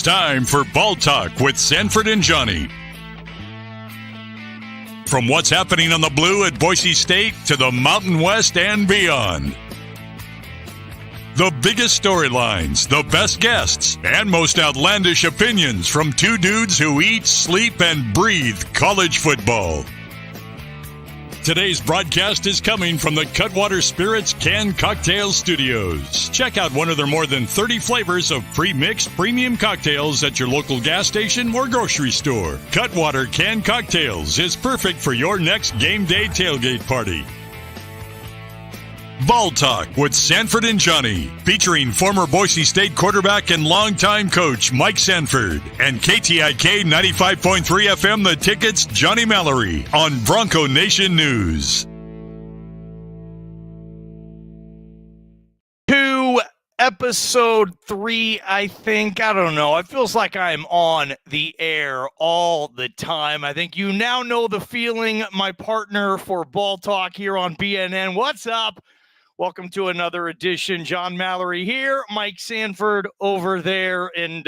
time for Ball Talk with Sanford and Johnny. From what's happening on the blue at Boise State to the Mountain West and beyond. The biggest storylines, the best guests, and most outlandish opinions from two dudes who eat, sleep, and breathe college football. Today's broadcast is coming from the Cutwater Spirits Canned Cocktail Studios. Check out one of their more than 30 flavors of pre-mixed premium cocktails at your local gas station or grocery store. Cutwater Canned Cocktails is perfect for your next game day tailgate party. Ball Talk with Sanford and Johnny, featuring former Boise State quarterback and longtime coach Mike Sanford and KTIK 95.3 FM The Ticket's Johnny Mallory on Bronco Nation News. To episode 3, I think. I don't know. It feels like I'm on the air all the time. I think you now know the feeling. My partner for Ball Talk here on BNN. What's up? Welcome to another edition. John Mallory here, Mike Sanford over there, and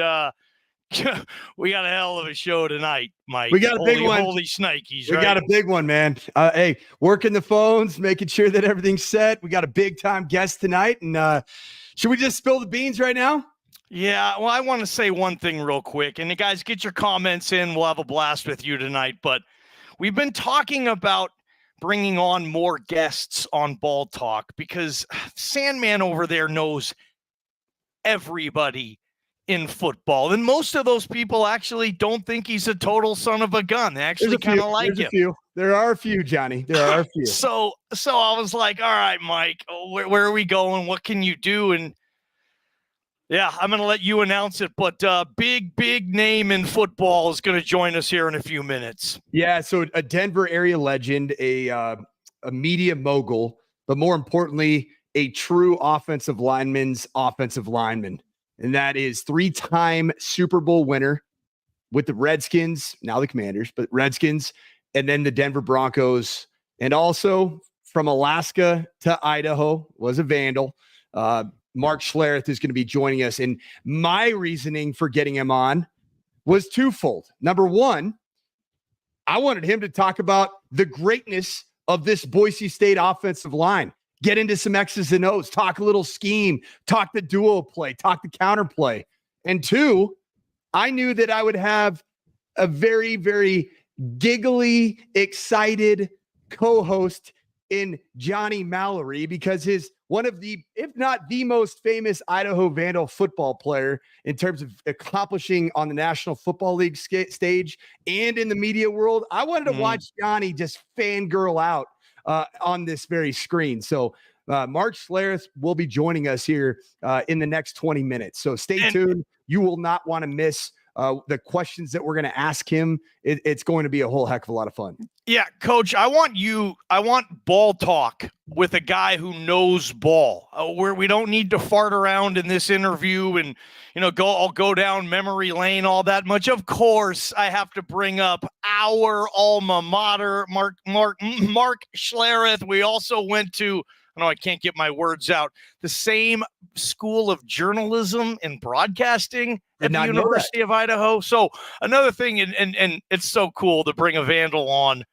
we got a hell of a show tonight, Mike. We got a big one. Holy shnikes, We got a big one, man. Hey, working the phones, making sure that everything's set. We got a big-time guest tonight, and should we just spill the beans right now? Yeah, well, I want to say one thing real quick, and you guys get your comments in. We'll have a blast with you tonight, but we've been talking about bringing on more guests on Ball Talk because Sandman over there knows everybody in football. And most of those people actually don't think he's a total son of a gun. They actually kind of like him. There are a few, Johnny. There are a few. So I was like, all right, Mike, where are we going? What can you do? And yeah, I'm going to let you announce it, but big name in football is going to join us here in a few minutes. Yeah, so a Denver area legend, a media mogul, but more importantly, a true offensive lineman's offensive lineman. And that is 3-time Super Bowl winner with the Redskins, now the Commanders, but Redskins, and then the Denver Broncos. And also from Alaska to Idaho, was a Vandal. Mark Schlereth is going to be joining us. And my reasoning for getting him on was twofold. Number one, I wanted him to talk about the greatness of this Boise State offensive line, get into some X's and O's, talk a little scheme, talk the duo play, talk the counter play. And two, I knew that I would have a very, very giggly, excited co-host in Johnny Mallory, because one of the, if not the most famous Idaho Vandal football player in terms of accomplishing on the National Football League stage and in the media world. I wanted to watch Johnny just fangirl out on this very screen. So Mark Schlereth will be joining us here in the next 20 minutes. So stay tuned. You will not want to miss the questions that we're going to ask him. It's going to be a whole heck of a lot of fun. Yeah, Coach, I want Ball Talk with a guy who knows ball, where we don't need to fart around in this interview and, I'll go down memory lane all that much. Of course, I have to bring up our alma mater, Mark Schlereth. We also went to, I can't get my words out, the same school of journalism and broadcasting at the University of Idaho. So another thing, and it's so cool to bring a Vandal on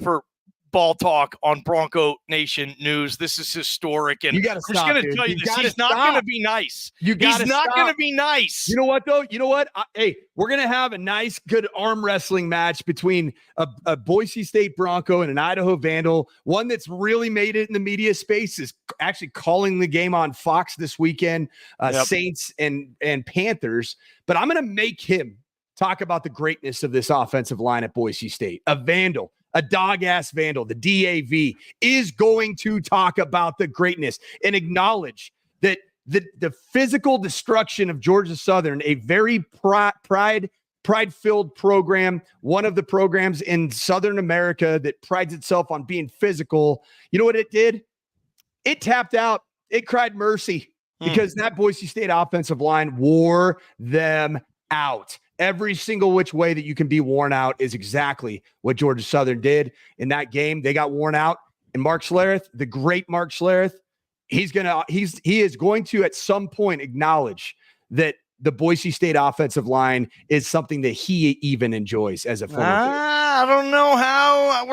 for Ball Talk on Bronco Nation News. This is historic, and I'm just going to tell you this. He's not going to be nice. He's not going to be nice. You know what, though? You know what? Hey, we're going to have a nice, good arm wrestling match between a Boise State Bronco and an Idaho Vandal. One that's really made it in the media space is actually calling the game on Fox this weekend, Saints and Panthers. But I'm going to make him talk about the greatness of this offensive line at Boise State. A Vandal. A dog-ass Vandal, the DAV, is going to talk about the greatness and acknowledge that the physical destruction of Georgia Southern, a very pride-filled program, one of the programs in Southern America that prides itself on being physical. You know what it did? It tapped out. It cried mercy because that Boise State offensive line wore them out. Every single which way that you can be worn out is exactly what Georgia Southern did in that game. They got worn out. And Mark Schlereth, the great Mark Schlereth, he is going to at some point acknowledge that the Boise State offensive line is something that he even enjoys as a former player. I don't know how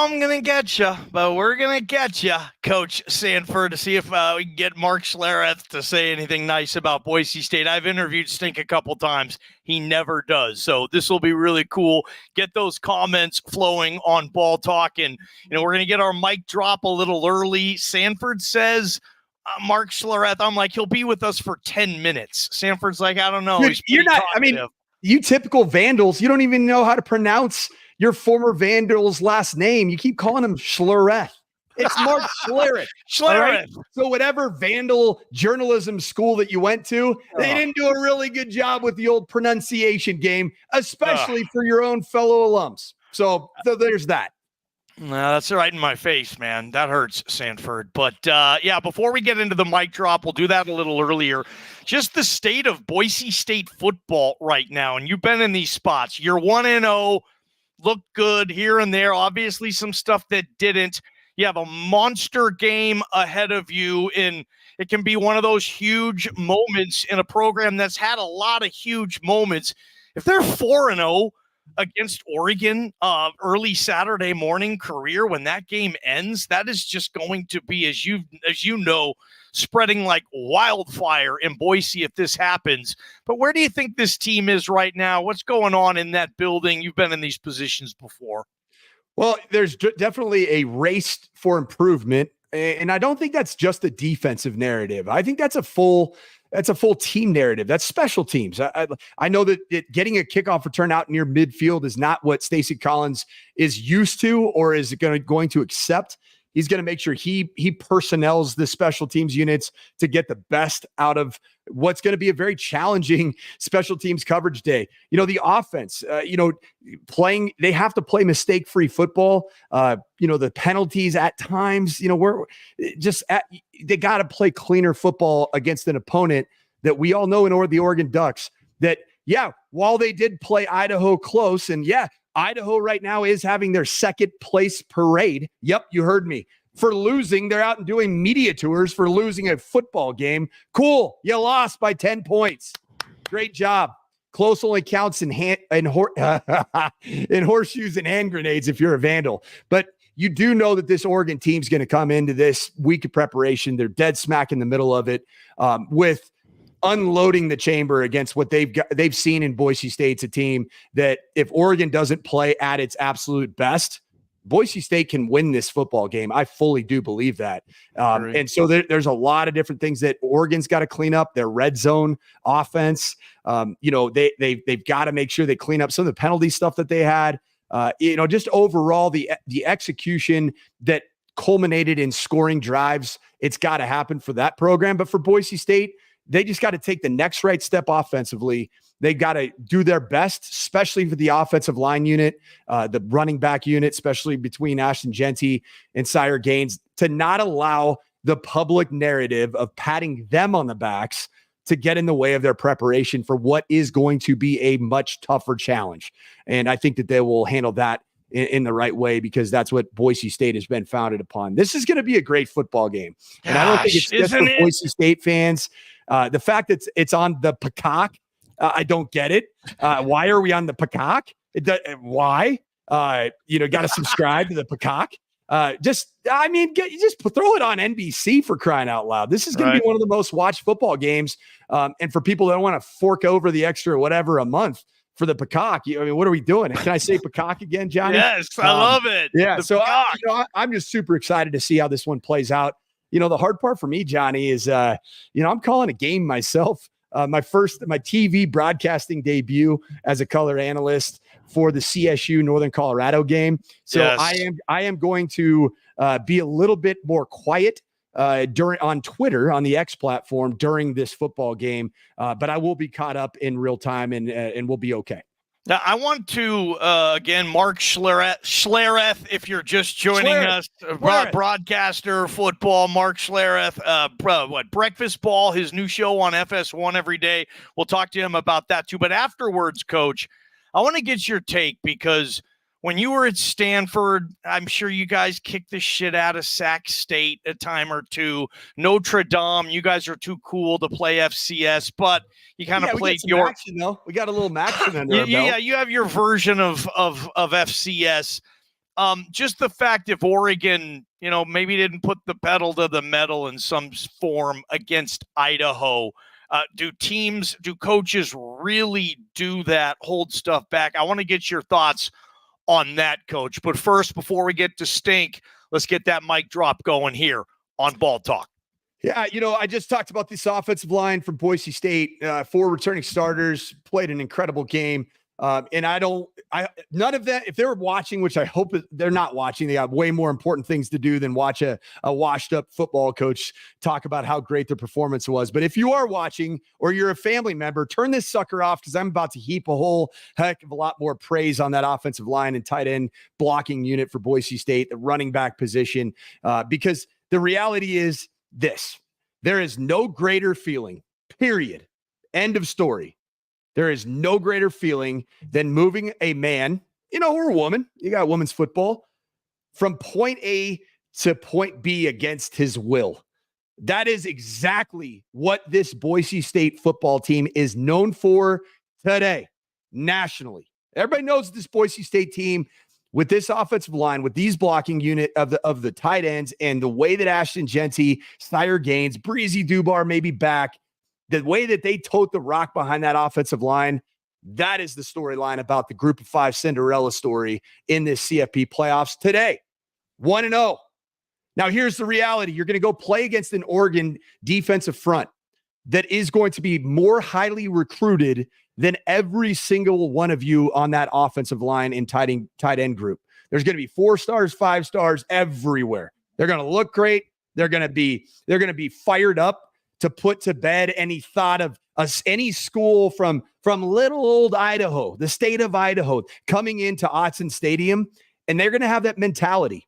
I'm gonna get you, but we're gonna get you, Coach Sanford, to see if we can get Mark Schlereth to say anything nice about Boise State. I've interviewed Stink a couple times. He never does. So this will be really cool. Get those comments flowing on Ball Talk, and we're gonna get our mic drop a little early. Sanford says Mark Schlereth, I'm like, he'll be with us for 10 minutes. Sanford's like, I don't know. Dude, you're not, talkative. You typical Vandals, you don't even know how to pronounce your former Vandal's last name. You keep calling him Schlereth. It's Mark Schlereth. Schlereth. Right? So whatever Vandal journalism school that you went to, they didn't do a really good job with the old pronunciation game, especially for your own fellow alums. So there's that. No, that's right in my face, man. That hurts, Sanford. But, before we get into the mic drop, we'll do that a little earlier. Just the state of Boise State football right now, and you've been in these spots. You're 1-0, look good here and there. Obviously, some stuff that didn't. You have a monster game ahead of you, and it can be one of those huge moments in a program that's had a lot of huge moments. If they're 4-0, against Oregon early Saturday morning career, when that game ends, that is just going to be, as you know, spreading like wildfire in Boise if this happens. But where do you think this team is right now? What's going on in that building? You've been in these positions before. Well, there's definitely a race for improvement, and I don't think that's just a defensive narrative. I think that's a full team narrative. That's special teams. I know that getting a kickoff return out near midfield is not what Stacey Collins is used to or is going to accept. He's going to make sure he personnels the special teams units to get the best out of what's going to be a very challenging special teams coverage day. The offense, they have to play mistake-free football. The penalties at times, they got to play cleaner football against an opponent that we all know in the Oregon Ducks that, while they did play Idaho close, and Idaho right now is having their second place parade. Yep, you heard me. For losing, they're out and doing media tours for losing a football game. Cool. You lost by 10 points. Great job. Close only counts in horseshoes and hand grenades if you're a Vandal. But you do know that this Oregon team's going to come into this week of preparation. They're dead smack in the middle of it with unloading the chamber against what they've seen in Boise State's a team that if Oregon doesn't play at its absolute best, Boise State can win this football game. I fully do believe that. And so there's a lot of different things that Oregon's got to clean up. Their red zone offense, they've got to make sure they clean up some of the penalty stuff that they had. Just overall the execution that culminated in scoring drives, it's got to happen for that program. But for Boise State, they just got to take the next right step offensively. They got to do their best, especially for the offensive line unit, the running back unit, especially between Ashton Genty and Sire Gaines, to not allow the public narrative of patting them on the backs to get in the way of their preparation for what is going to be a much tougher challenge. And I think that they will handle that in the right way, because that's what Boise State has been founded upon. This is going to be a great football game. And I don't think it's just for Boise State fans. The fact that it's on the Peacock, I don't get it. Why are we on the Peacock? Why? Got to subscribe to the Peacock. Just throw it on NBC for crying out loud. This is going to be one of the most watched football games. And for people that don't want to fork over the extra whatever a month for the Peacock, what are we doing? Can I say Peacock again, Johnny? Yes, I love it. Yeah. So I'm just super excited to see how this one plays out. The hard part for me, Johnny, is I'm calling a game myself. My TV broadcasting debut as a color analyst for the CSU Northern Colorado game. So yes. I am going to be a little bit more quiet on Twitter, on the X platform during this football game, but I will be caught up in real time and we'll be okay. Now, I want to, again, Mark Schlereth, if you're just joining us, broadcaster, football, Mark Schlereth, Breakfast Ball, his new show on FS1 every day. We'll talk to him about that too. But afterwards, Coach, I want to get your take, because when you were at Stanford, I'm sure you guys kicked the shit out of Sac State a time or two. Notre Dame, you guys are too cool to play FCS, but you kind of played your action, though. We got a little action under our belt. Yeah, you have your version of FCS. Just the fact if Oregon, maybe didn't put the pedal to the metal in some form against Idaho. Do coaches really do that, hold stuff back? I want to get your thoughts on that, Coach. But first, before we get to stink, let's get that mic drop going here on Ball Talk. Yeah, I just talked about this offensive line from Boise State. 4 returning starters, played an incredible game. And none of that, if they're watching, which I hope they're not watching, they got way more important things to do than watch a washed up football coach talk about how great their performance was. But if you are watching or you're a family member, turn this sucker off, because I'm about to heap a whole heck of a lot more praise on that offensive line and tight end blocking unit for Boise State, the running back position, because the reality is this: there is no greater feeling, period, end of story. There is no greater feeling than moving a man, or a woman, you got women's football, from point A to point B against his will. That is exactly what this Boise State football team is known for today, nationally. Everybody knows this Boise State team, with this offensive line, with these blocking unit of the tight ends, and the way that Ashton Genty, Sire Gaines, Breezy Dubar may be back, the way that they tote the rock behind that offensive line, that is the storyline about the Group of 5 Cinderella story in this CFP playoffs today. 1-0. Now, here's the reality. You're going to go play against an Oregon defensive front that is going to be more highly recruited than every single one of you on that offensive line in tight end group. There's going to be 4 stars, 5 stars everywhere. They're going to look great. They're going to be fired up to put to bed any thought of any school from little old Idaho, the state of Idaho, coming into Autzen Stadium, and they're going to have that mentality.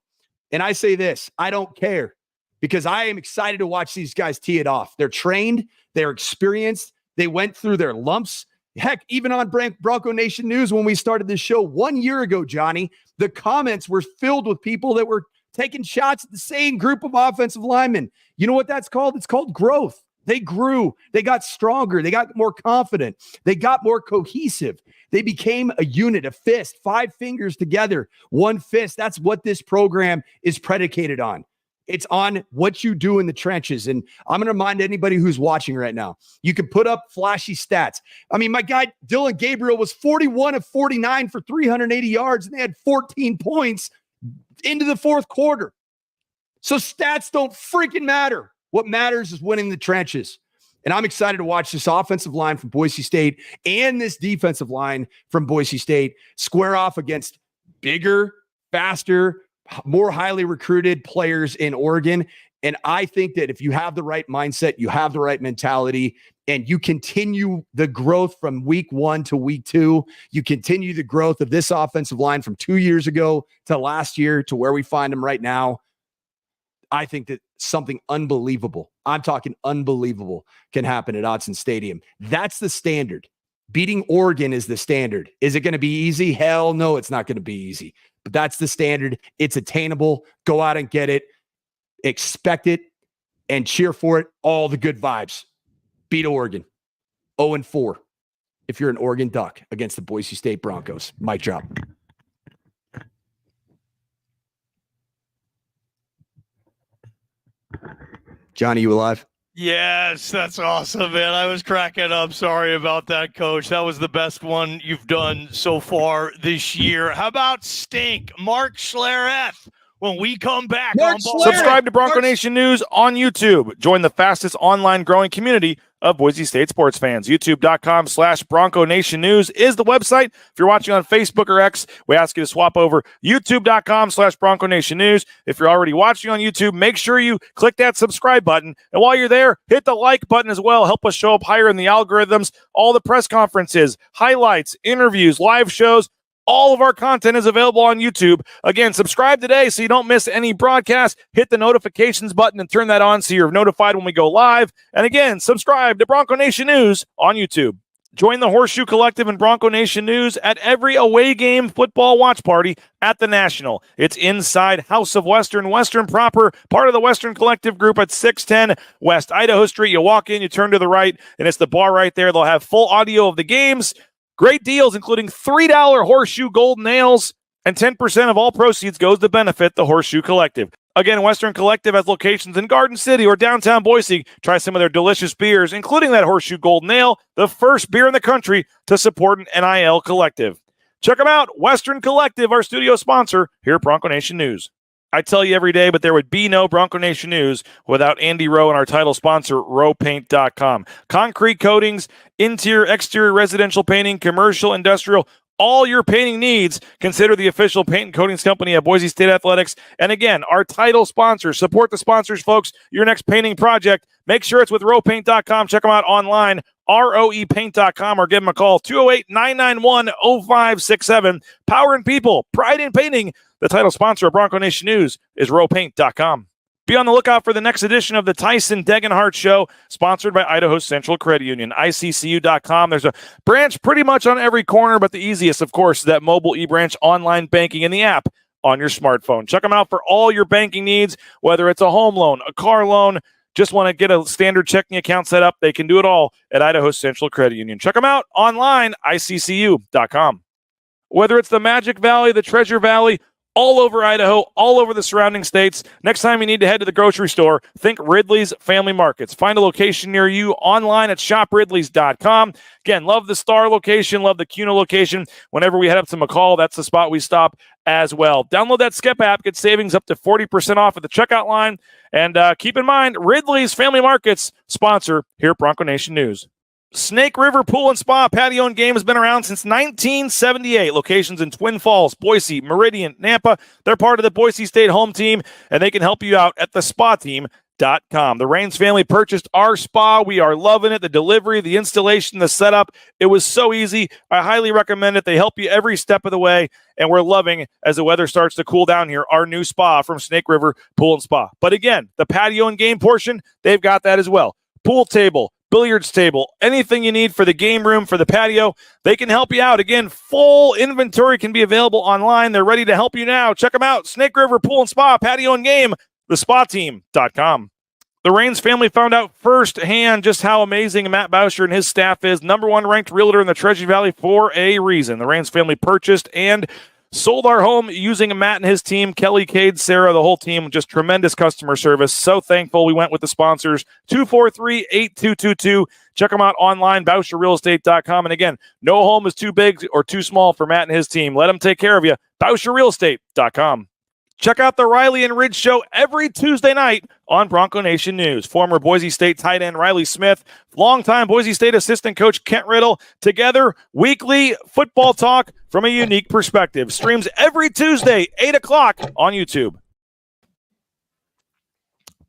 And I say this: I don't care, because I am excited to watch these guys tee it off. They're trained, they're experienced, they went through their lumps. Heck, even on Bronco Nation News, when we started this show 1 year ago, Johnny, the comments were filled with people that were taking shots at the same group of offensive linemen. You know what that's called? It's called growth. They grew. They got stronger. They got more confident. They got more cohesive. They became a unit, a fist, 5 fingers together, one fist. That's what this program is predicated on. It's on what you do in the trenches. And I'm going to remind anybody who's watching right now, you can put up flashy stats. I mean, my guy, Dylan Gabriel, was 41 of 49 for 380 yards, and they had 14 points into the fourth quarter. So stats don't freaking matter. What matters is winning the trenches. And I'm excited to watch this offensive line from Boise State and this defensive line from Boise State square off against bigger, faster, more highly recruited players in Oregon. And I think that if you have the right mindset, you have the right mentality, and you continue the growth from week 1 to week 2, you continue the growth of this offensive line from 2 years ago to last year to where we find them right now, I think that something unbelievable, I'm talking unbelievable, can happen at Autzen Stadium. That's the standard. Beating Oregon is the standard. Is it going to be easy? Hell no, it's not going to be easy. But that's the standard. It's attainable. Go out and get it. Expect it and cheer for it. All the good vibes. Beat Oregon. 0-4 if you're an Oregon Duck against the Boise State Broncos. Mic drop. Johnny, you alive? Yes, that's awesome, man. I was cracking up. Sorry about that, Coach. That was the best one you've done so far this year. How about stink? Mark Schlereth. When we come back on Ball. Subscribe to Bronco Nation News on YouTube. Join the fastest online growing community of Boise State sports fans. YouTube.com/Bronco Nation News is the website. If you're watching on Facebook or X, we ask you to swap over YouTube.com/Bronco Nation News. If you're already watching on YouTube, make sure you click that subscribe button. And while you're there, hit the like button as well. Help us show up higher in the algorithms. All the press conferences, highlights, interviews, live shows. All of our content is available on YouTube. Again, subscribe today so you don't miss any broadcast. Hit the notifications button and turn that on so you're notified when we go live. And again, subscribe to Bronco Nation News on YouTube. Join the Horseshoe Collective and Bronco Nation News at every away game football watch party at the National. It's inside House of Western proper, part of the Western Collective group at 610 West Idaho Street. You walk in, you turn to the right, and it's the bar right there. They'll have full audio of the games, great deals, including $3 Horseshoe Gold Nails, and 10% of all proceeds goes to benefit the Horseshoe Collective. Again, Western Collective has locations in Garden City or downtown Boise. Try some of their delicious beers, including that Horseshoe Golden Ale, the first beer in the country to support an NIL collective. Check them out, Western Collective, our studio sponsor here at Bronco Nation News. I tell you every day, but there would be no Bronco Nation News without Andy Rowe and our title sponsor, rowpaint.com. Concrete coatings, interior, exterior residential painting, commercial, industrial, all your painting needs. Consider the official paint and coatings company of Boise State Athletics. And again, our title sponsors. Support the sponsors, folks. Your next painting project, make sure it's with rowpaint.com. Check them out online, roepaint.com, or give them a call, 208-991-0567. Power in people, pride in painting. The title sponsor of Bronco Nation News is rowpaint.com. Be on the lookout for the next edition of the Tyson Degenhart Show, sponsored by Idaho Central Credit Union, ICCU.com. There's a branch pretty much on every corner, but the easiest, of course, is that mobile e-branch online banking in the app on your smartphone. Check them out for all your banking needs, whether it's a home loan, a car loan, just want to get a standard checking account set up. They can do it all at Idaho Central Credit Union. Check them out online, ICCU.com. Whether it's the Magic Valley, the Treasure Valley, all over Idaho, all over the surrounding states. Next time you need to head to the grocery store, think Ridley's Family Markets. Find a location near you online at shopridleys.com. Again, love the Star location, love the Cuna location. Whenever we head up to McCall, that's the spot we stop as well. Download that Skip app, get savings up to 40% off at the checkout line. And keep in mind, Ridley's Family Markets, sponsor here at Bronco Nation News. Snake River Pool and Spa Patio and Game has been around since 1978. Locations in Twin Falls, Boise, Meridian, Nampa. They're part of the Boise State home team, and they can help you out at thespateam.com. The Raines family purchased our spa. We are loving it. The delivery, the installation, the setup. It was so easy. I highly recommend it. They help you every step of the way, and we're loving, as the weather starts to cool down here, our new spa from Snake River Pool and Spa. But again, the patio and game portion, they've got that as well. Pool table, billiards table, anything you need for the game room, for the patio, they can help you out. Again, full inventory can be available online. They're ready to help you now. Check them out. Snake River Pool and Spa, Patio and Game, thespateam.com. The Raines family found out firsthand just how amazing Matt Bauscher and his staff is. Number one ranked realtor in the Treasure Valley for a reason. The Raines family purchased and sold our home using Matt and his team, Kelly, Cade, Sarah, the whole team, just tremendous customer service. So thankful we went with the sponsors, 243-8222. Check them out online, BauscherRealEstate.com. And again, no home is too big or too small for Matt and his team. Let them take care of you, BauscherRealEstate.com. Check out the Riley and Ridge Show every Tuesday night on Bronco Nation News. Former Boise State tight end Riley Smith, longtime Boise State assistant coach Kent Riddle, together, weekly football talk from a unique perspective. Streams every Tuesday, 8 o'clock on YouTube.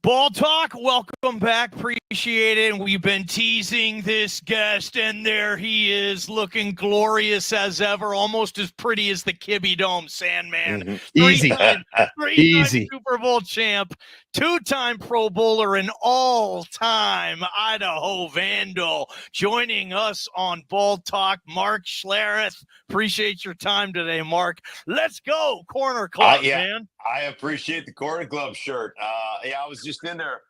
Ball Talk, welcome back. Appreciate it. We've been teasing this guest, and there he is, looking glorious as ever, almost as pretty as the Kibbe Dome Sandman. Mm-hmm. Easy. Three-time Super Bowl champ, two-time Pro Bowler, and all-time Idaho Vandal. Joining us on Ball Talk, Mark Schlereth. Appreciate your time today, Mark. Let's go, Corner Club, man. I appreciate the Corner Club shirt. I was just in there,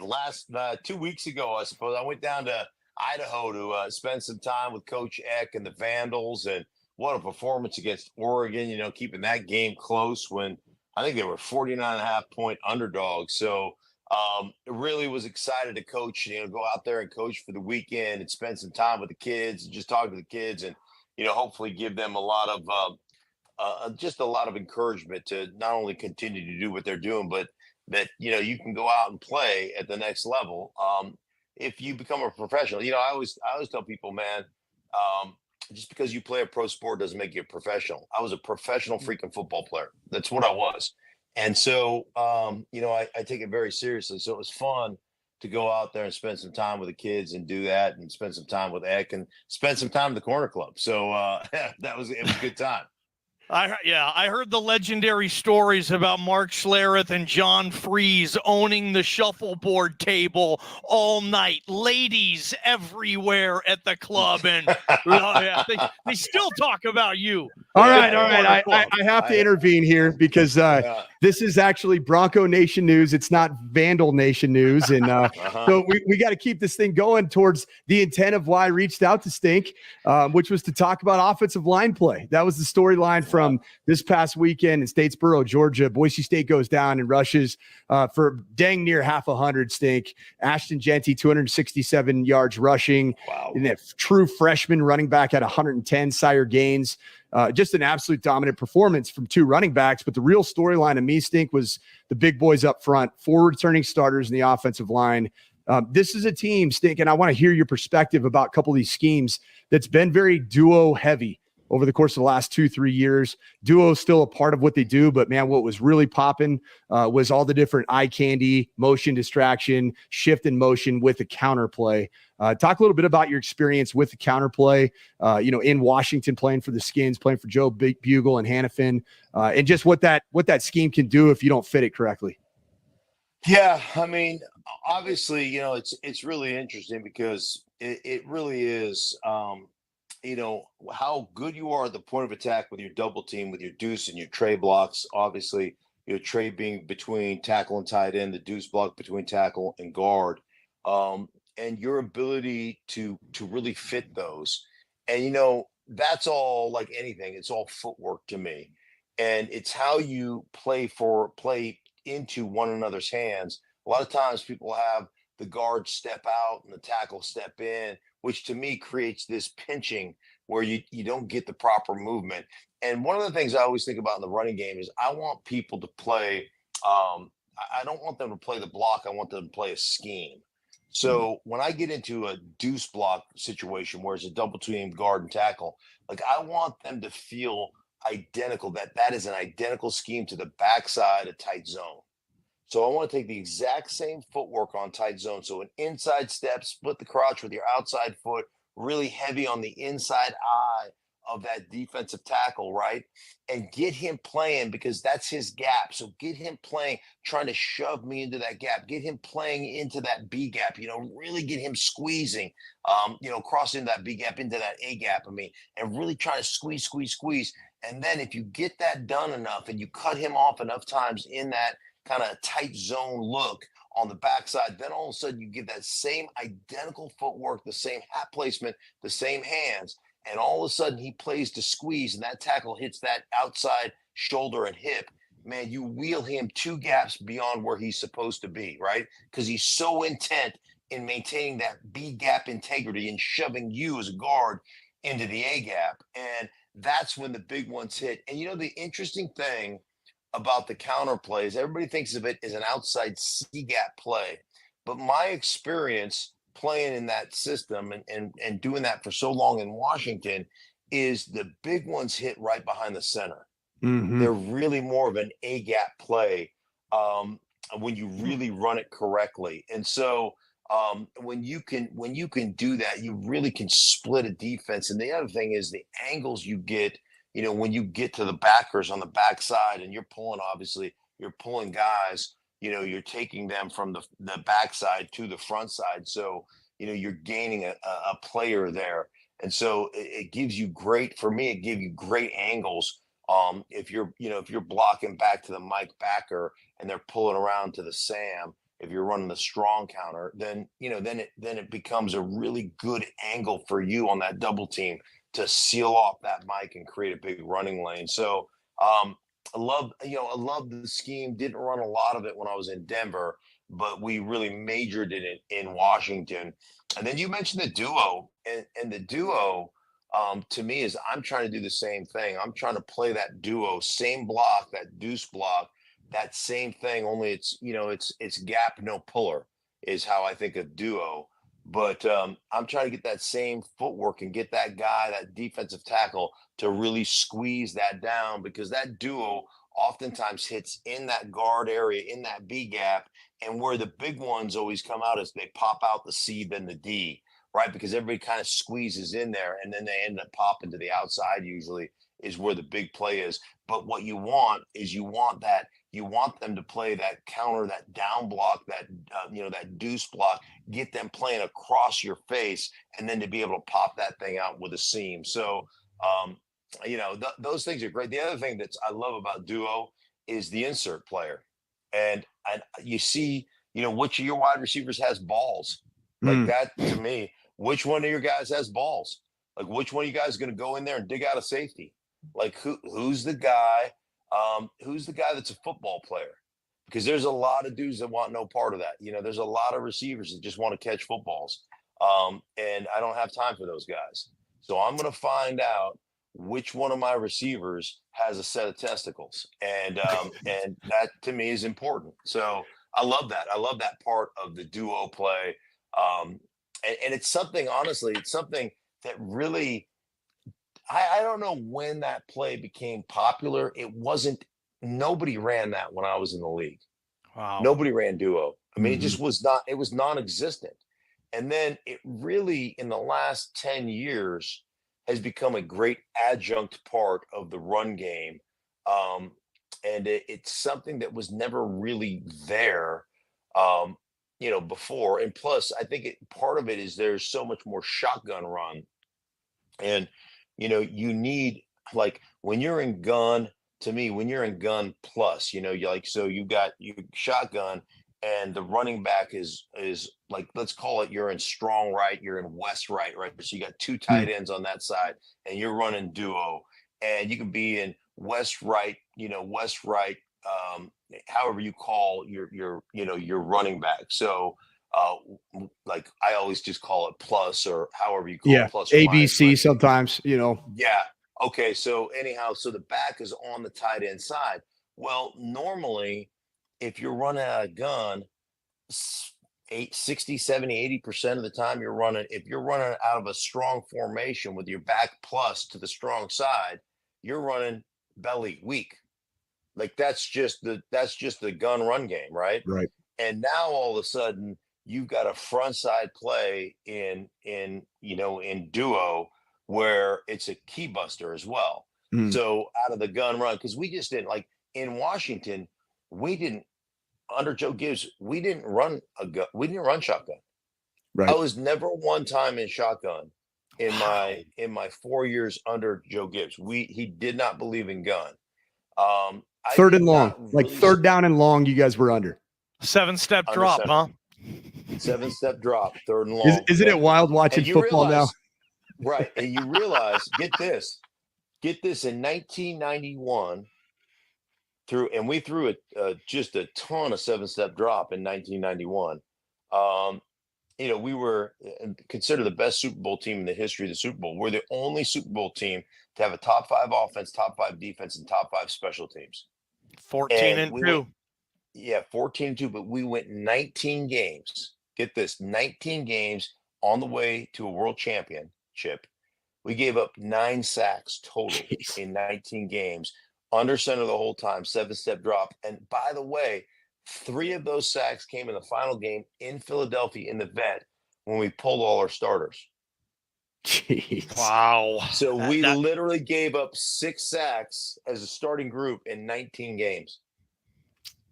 last 2 weeks ago, I suppose. I went down to Idaho to spend some time with Coach Eck and the Vandals, and what a performance against Oregon, keeping that game close when I think they were 49.5-point underdogs. So really was excited to coach, go out there and coach for the weekend and spend some time with the kids and just talk to the kids and, hopefully give them a lot of just a lot of encouragement to not only continue to do what they're doing, but that, you can go out and play at the next level if you become a professional. I always tell people, man, just because you play a pro sport doesn't make you a professional. I was a professional freaking football player. That's what I was. And so, I take it very seriously. So it was fun to go out there and spend some time with the kids and do that, and spend some time with Eck and spend some time at the Corner Club. So it was a good time. I heard the legendary stories about Mark Schlereth and John Freeze owning the shuffleboard table all night. Ladies everywhere at the club, and they still talk about you. All right. I have to intervene here because this is actually Bronco Nation news. It's not Vandal Nation news. And so we got to keep this thing going towards the intent of why I reached out to Stink, which was to talk about offensive line play. That was the storyline from this past weekend in Statesboro, Georgia. Boise State goes down and rushes for dang near half 100, Stink. Ashton Genty, 267 yards rushing. Wow. And that true freshman running back at 110 Sire Gaines. Just an absolute dominant performance from two running backs. But the real storyline of me, Stink, was the big boys up front, four returning starters in the offensive line. This is a team, Stink, and I want to hear your perspective about a couple of these schemes that's been very duo heavy over the course of the last 2-3 years. Duo is still a part of what they do, but man, what was really popping was all the different eye candy, motion distraction, shift in motion with the counterplay. Talk a little bit about your experience with the counterplay, in Washington, playing for the Skins, playing for Joe Bugle and Hannafin, and just what that scheme can do if you don't fit it correctly. Yeah, I mean, obviously, it's really interesting because it really is, how good you are at the point of attack with your double team, with your deuce and your tray blocks. Obviously, your tray being between tackle and tight end, the deuce block between tackle and guard, and your ability to really fit those. And that's all, like anything. It's all footwork to me, and it's how you play into one another's hands. A lot of times people have the guard step out and the tackle step in, which to me creates this pinching where you don't get the proper movement. And one of the things I always think about in the running game is I want people to play, I don't want them to play the block. I want them to play a scheme. So when I get into a deuce block situation where it's a double team guard and tackle, like I want them to feel identical, that is an identical scheme to the backside of tight zone. So I want to take the exact same footwork on tight zone. So an inside step, split the crotch with your outside foot, really heavy on the inside eye of that defensive tackle, right? And get him playing because that's his gap. So get him playing, trying to shove me into that gap, get him playing into that B gap, really get him squeezing, crossing that B gap into that A gap. And really trying to squeeze. And then if you get that done enough and you cut him off enough times in that kind of tight zone look on the backside, then all of a sudden you give that same identical footwork, the same hat placement, the same hands, and all of a sudden he plays to squeeze and that tackle hits that outside shoulder and hip. Man, you wheel him two gaps beyond where he's supposed to be, right? Because he's so intent in maintaining that B gap integrity and shoving you as a guard into the A gap. And that's when the big ones hit. And the interesting thing about the counter plays, everybody thinks of it as an outside C gap play, but my experience playing in that system and doing that for so long in Washington is the big ones hit right behind the center. Mm-hmm. They're really more of an A gap play when you really run it correctly. And so when you can do that, you really can split a defense. And the other thing is the angles you get. When you get to the backers on the backside and you're pulling guys, you're taking them from the backside to the front side. So, you're gaining a player there. And so it gives you great angles. If you're blocking back to the Mike backer and they're pulling around to the Sam, if you're running the strong counter, then it becomes a really good angle for you on that double team to seal off that Mike and create a big running lane. So I love the scheme. Didn't run a lot of it when I was in Denver, but we really majored in it in Washington. And then you mentioned the duo, and the duo to me is I'm trying to do the same thing. I'm trying to play that duo, same block, that deuce block, that same thing. Only it's gap, no puller is how I think of duo. But I'm trying to get that same footwork and get that guy, that defensive tackle, to really squeeze that down, because that duo oftentimes hits in that guard area, in that B gap, and where the big ones always come out is they pop out the C, then the D, right? Because everybody kind of squeezes in there, and then they end up popping to the outside usually is where the big play is. But what you want is you want them to play that counter, that down block, that that deuce block, get them playing across your face, and then to be able to pop that thing out with a seam. So those things are great. The other thing that I love about duo is the insert player, and you see, which of your wide receivers has balls like that. To me, which one of your guys has balls? Like, which one of you guys is going to go in there and dig out a safety? Like, who's the guy? Who's the guy that's a football player? Because there's a lot of dudes that want no part of that. There's a lot of receivers that just want to catch footballs, and I don't have time for those guys. So I'm going to find out which one of my receivers has a set of testicles, and and that to me is important. So I love that. I love that part of the duo play, and it's something. Honestly, it's something that really. I don't know when that play became popular. It wasn't. Nobody ran that when I was in the league. Wow. Nobody ran duo. I mean, it just was not. It was non-existent. And then it really, in the last 10 years, has become a great adjunct part of the run game. And it's something that was never really there, before. And plus, I think part of it is there's so much more shotgun run. And, you need, like, when you're in gun, to me, when you're in gun plus, you got your shotgun, and the running back is like, let's call it, you're in strong right, you're in west right. So you got two tight ends on that side, and you're running duo, and you can be in west right, however you call your running back. So like I always just call it plus, or however you call it, plus or ABC minus, sometimes, Yeah. Okay. So anyhow, so the back is on the tight end side. Well, normally, if you're running out of gun, 60, 70, 80% of the time if you're running out of a strong formation with your back plus to the strong side, you're running belly weak. Like that's just the gun run game, right? Right. And now all of a sudden you've got a front side play in duo where it's a key buster as well. So out of the gun run, because we just didn't, like, in Washington, under Joe Gibbs, we didn't run shotgun. Right. I was never one time in shotgun in my 4 years under Joe Gibbs. He did not believe in gun. Third and long, like third down and long, you guys were under. 7-step drop, huh? 7-step drop, third and long. Isn't it wild watching football now? Right. And you realize, get this in 1991 we threw just a ton of 7-step drop in 1991. We were considered the best Super Bowl team in the history of the Super Bowl. We're the only Super Bowl team to have a top 5 offense, top 5 defense, and top 5 special teams. 14-2. 14-2, but we went 19 games. Get this, 19 games on the way to a world championship. We gave up 9 sacks total in 19 games, under center the whole time, 7-step drop. And by the way, 3 of those sacks came in the final game in Philadelphia in the vet when we pulled all our starters. Jeez. Wow. So we literally gave up 6 sacks as a starting group in 19 games.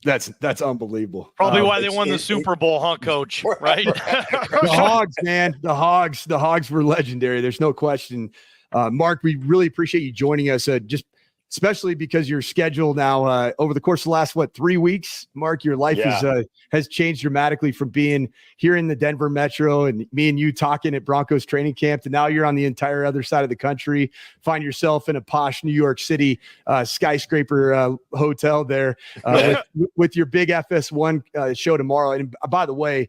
That's unbelievable. Probably why they won the Super Bowl, huh, Coach? Right? The Hogs, man. The Hogs were legendary. There's no question. Mark, we really appreciate you joining us. Especially because your schedule now over the course of the last 3 weeks, Mark, your life has changed dramatically from being here in the Denver metro and me and you talking at Broncos training camp to now you're on the entire other side of the country. Find yourself in a posh New York City skyscraper hotel there with your big FS1 show tomorrow. And by the way,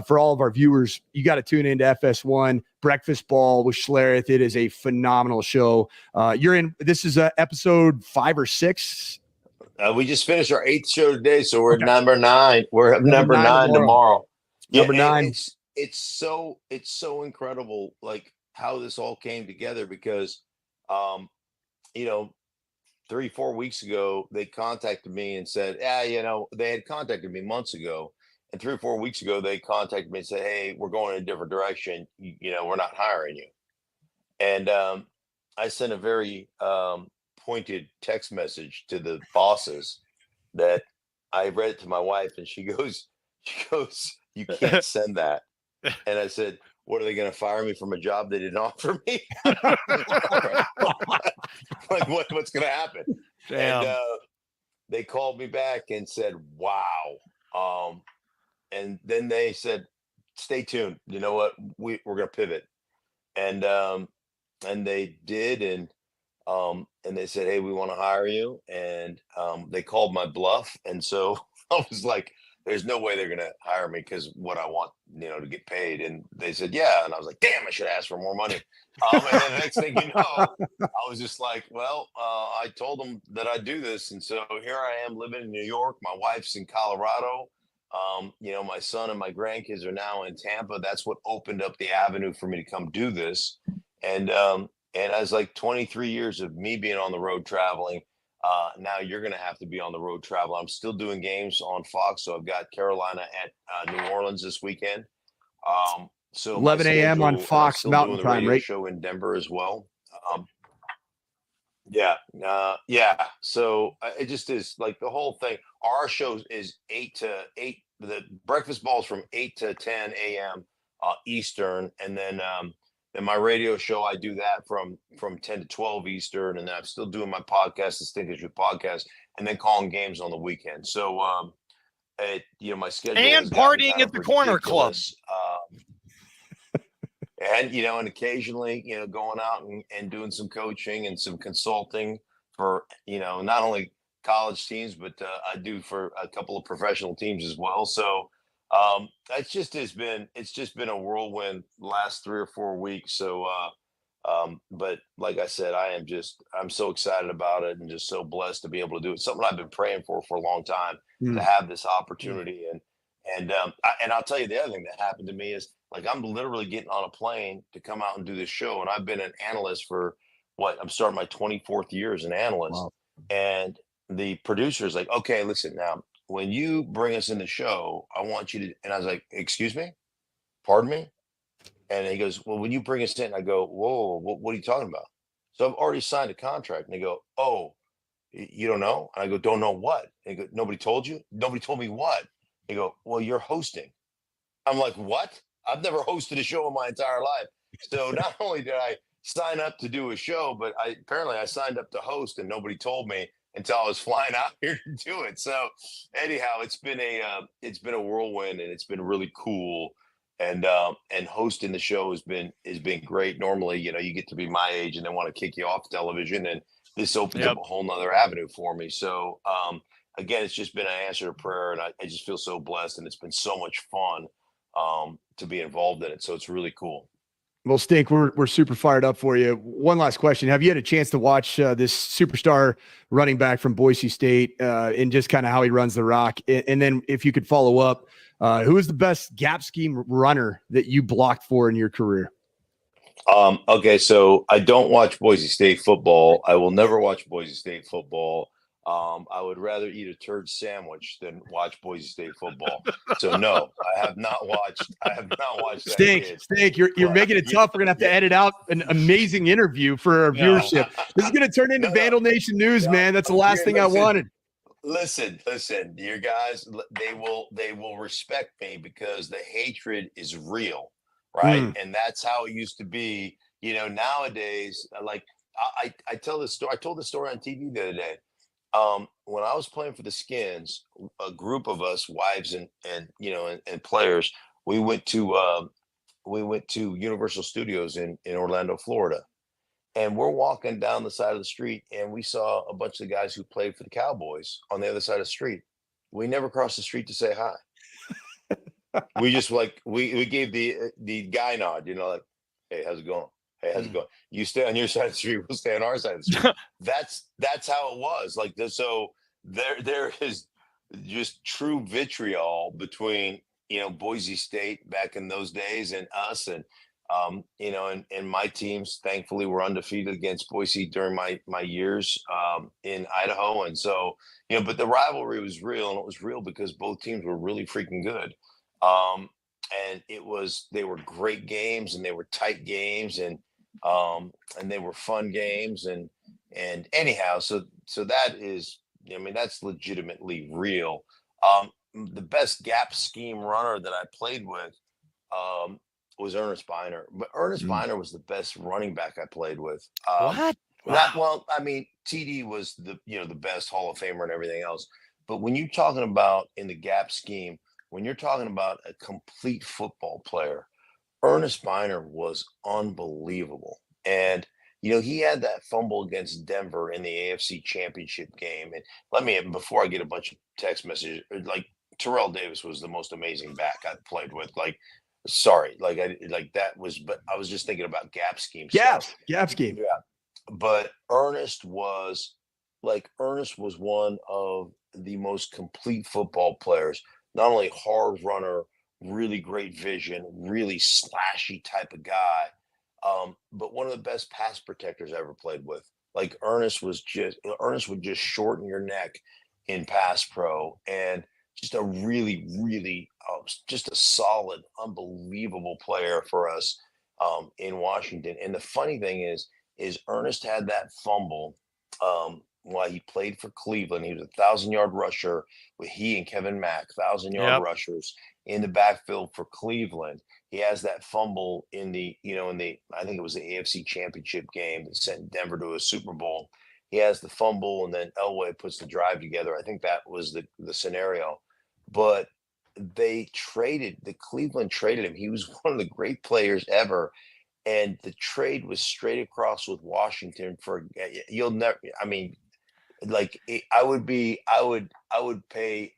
for all of our viewers, you got to tune into FS1 Breakfast Ball with Schlereth. It is a phenomenal show. This is episode 5 or 6. We just finished our 8th show today, so we're number 9. We're number 9 tomorrow. Number 9. It's so incredible, like how this all came together, because 3-4 weeks ago they contacted me and said, they had contacted me months ago. And 3 or 4 weeks ago, they contacted me and said, "Hey, we're going in a different direction. We're not hiring you." And I sent a very pointed text message to the bosses that I read it to my wife, and she goes, "You can't send that." And I said, "What, are they going to fire me from a job they didn't offer me?" Like, what's going to happen? Damn. And they called me back and said, "Wow." And then they said, "Stay tuned. You know what? We're going to pivot." And they did, and they said, "Hey, we want to hire you." And they called my bluff, and so I was like, "There's no way they're going to hire me because what I want, to get paid." And they said, "Yeah," and I was like, "Damn, I should ask for more money." And then the next thing you know, I was just like, "Well, I told them that I'd do this, and so here I am living in New York. My wife's in Colorado. My son and my grandkids are now in Tampa. That's what opened up the avenue for me to come do this." And as like 23 years of me being on the road traveling, now you're going to have to be on the road travel. I'm still doing games on Fox, so I've got Carolina at New Orleans this weekend. So 11 a.m. on Fox still Mountain doing the Time, radio right? show in Denver as well. Yeah. So it just is like the whole thing. Our show is 8 to 8. The breakfast balls from 8 to 10 a.m. Eastern, and then my radio show, I do that from 10 to 12 Eastern, and then I'm still doing my podcast, the Stinkers with Podcast, and then calling games on the weekend. So my schedule And has gotten partying kind at of the corner club. ridiculous. And occasionally, going out and doing some coaching and some consulting for, not only college teams, but I do for a couple of professional teams as well. So it's just been a whirlwind last 3 or 4 weeks. So, but like I said, I'm so excited about it and just so blessed to be able to do it. Something I've been praying for a long time, to have this opportunity. And I'll tell you, the other thing that happened to me is, like, I'm literally getting on a plane to come out and do this show. And I've been an analyst for I'm starting my 24th year as an analyst. Wow. And the producer is like, "Okay, listen, now, when you bring us in the show, I want you to," and I was like, "Excuse me? Pardon me?" And he goes, "Well, when you bring us in," I go, "Whoa, what are you talking about?" So I've already signed a contract. And they go, "Oh, you don't know?" And I go, "Don't know what?" And they go, "Nobody told you?" "Nobody told me what?" They go, "Well, you're hosting." I'm like, "What? I've never hosted a show in my entire life." So not only did I sign up to do a show, but apparently I signed up to host, and nobody told me until I was flying out here to do it. So anyhow, it's been a whirlwind, and it's been really cool. And hosting the show has been great. Normally, you get to be my age and they want to kick you off television, and this opens up a whole nother avenue for me. So again, it's just been an answer to prayer, and I just feel so blessed, and it's been so much fun to be involved in it. So it's really cool. Well, Stink, we're super fired up for you. One last question. Have you had a chance to watch this superstar running back from Boise State and just kind of how he runs the rock? And then if you could follow up, who is the best gap scheme runner that you blocked for in your career? Okay, so I don't watch Boise State football. I will never watch Boise State football. I would rather eat a turd sandwich than watch Boise State football. So no, I have not watched that Stink, you're making it tough. We're gonna have to edit out an amazing interview for our viewership. This is gonna turn into Vandal Nation News, man. That's the last thing I wanted. Listen, you guys, they will respect me because the hatred is real, right? And that's how it used to be. Nowadays, like I tell this story. I told this story on TV the other day. When I was playing for the Skins, a group of us, wives and players, we went to Universal Studios in Orlando, Florida, and we're walking down the side of the street, and we saw a bunch of guys who played for the Cowboys on the other side of the street. We never crossed the street to say hi. We just we gave the guy nod, like, "Hey, how's it going? Hey, how's it going? You stay on your side of the street, we'll stay on our side of the street." That's how it was. Like, so there is just true vitriol between Boise State back in those days and us, and and my teams thankfully were undefeated against Boise during my years in Idaho, and so but the rivalry was real, and it was real because both teams were really freaking good. And they were great games, and they were tight games, and they were fun games, and And anyhow, so that is, I mean, that's legitimately real. The best gap scheme runner that I played with was Ernest Biner, but Ernest Biner was the best running back I played with. What? Not Wow. well. I mean, TD was the best Hall of Famer and everything else. But when you're talking about in the gap scheme, when you're talking about a complete football player, Ernest Biner was unbelievable. And he had that fumble against Denver in the AFC Championship game. And before I get a bunch of text messages, like Terrell Davis was the most amazing back I played with. Like, sorry, that was, but I was just thinking about gap scheme stuff. Gap scheme. Yeah. But Ernest was one of the most complete football players, not only hard runner, really great vision, really slashy type of guy, but one of the best pass protectors I ever played with. Like Ernest would just shorten your neck in pass pro, and just a really, really, just a solid, unbelievable player for us in Washington. And the funny thing is Ernest had that fumble while he played for Cleveland. He was a 1,000-yard rusher with he and Kevin Mack, 1,000-yard rushers in the backfield for Cleveland. He has that fumble in the I think it was the AFC Championship game that sent Denver to a Super Bowl. He has the fumble, and then Elway puts the drive together. I think that was the scenario. But Cleveland traded him. He was one of the great players ever. And the trade was straight across with Washington for you'll never. I mean, I would pay,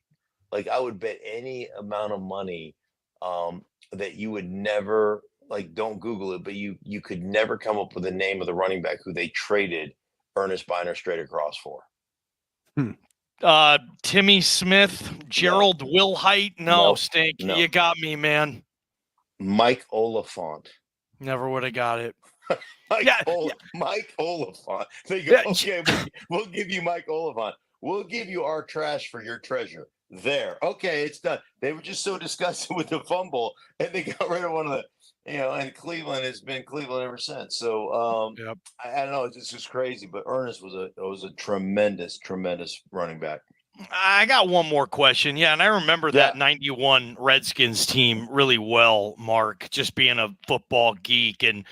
like I would bet any amount of money that you would never, don't Google it, but you could never come up with the name of the running back who they traded Ernest Biner straight across for. Timmy Smith, Gerald Wilhite. No, Stink. No. You got me, man. Mike Oliphant. Never would have got it. Mike Oliphant. They go, okay, we'll give you Mike Oliphant. We'll give you our trash for your treasure. There. Okay, it's done. They were just so disgusted with the fumble, and they got rid of one of the, and Cleveland has been Cleveland ever since. So I don't know, it's just crazy. But Ernest was a tremendous, tremendous running back. I got one more question. Yeah, and I remember that 91 Redskins team really well, Mark, just being a football geek. And,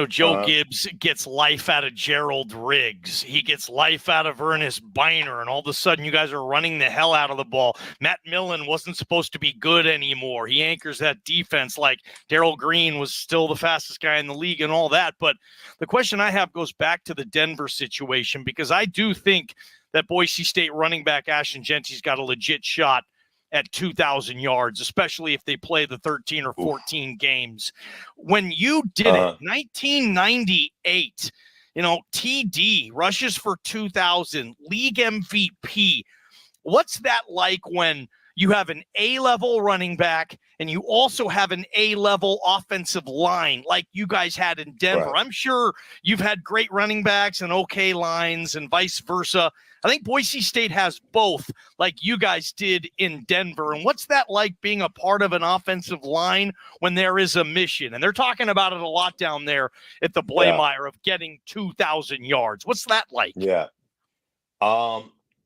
Joe Gibbs gets life out of Gerald Riggs. He gets life out of Ernest Biner. And all of a sudden, you guys are running the hell out of the ball. Matt Millen wasn't supposed to be good anymore. He anchors that defense like Darrell Green was still the fastest guy in the league and all that. But the question I have goes back to the Denver situation, because I do think that Boise State running back Ashton Genty's got a legit shot at 2,000 yards, especially if they play the 13 or 14 games. When you did it, 1998, TD rushes for 2,000, league MVP. What's that like when you have an A-level running back and you also have an A-level offensive line like you guys had in Denver? Right. I'm sure you've had great running backs and okay lines and vice versa. I think Boise State has both, like you guys did in Denver. And what's that like, being a part of an offensive line when there is a mission? And they're talking about it a lot down there at the Blameyer of getting 2,000 yards. What's that like? Yeah.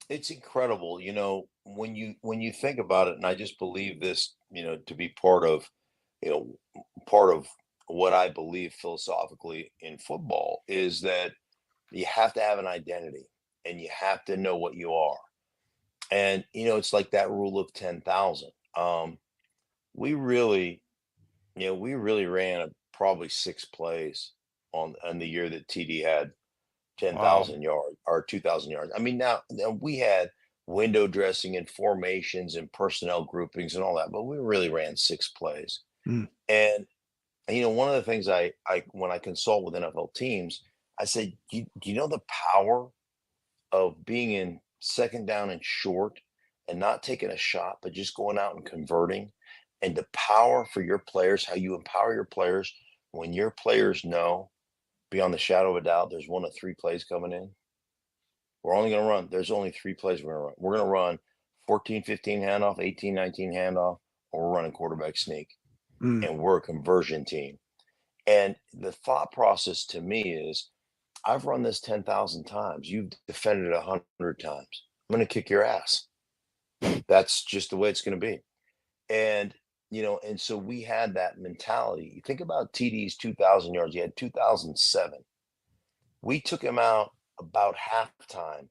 It's incredible. When you think about it, and I just believe this, to be part of what I believe philosophically in football, is that you have to have an identity and you have to know what you are. And, it's like that rule of 10,000. We really ran probably 6 plays on the year that TD had 10,000 yards or 2,000 yards. I mean, now we had window dressing and formations and personnel groupings and all that, but we really ran 6 plays. And one of the things I when I consult with NFL teams, I said, do you know the power of being in second down and short and not taking a shot, but just going out and converting? And the power for your players, how you empower your players when your players know beyond the shadow of a doubt there's 1 of 3 plays coming in. We're only going to run. There's only 3 plays we're going to run. We're going to run 14-15 handoff, 18-19 handoff, or we're running quarterback sneak. And we're a conversion team. And the thought process to me is, I've run this 10,000 times. You've defended it 100 times. I'm going to kick your ass. That's just the way it's going to be. And, and so we had that mentality. You think about TD's 2,000 yards. He had 2007. We took him out about halftime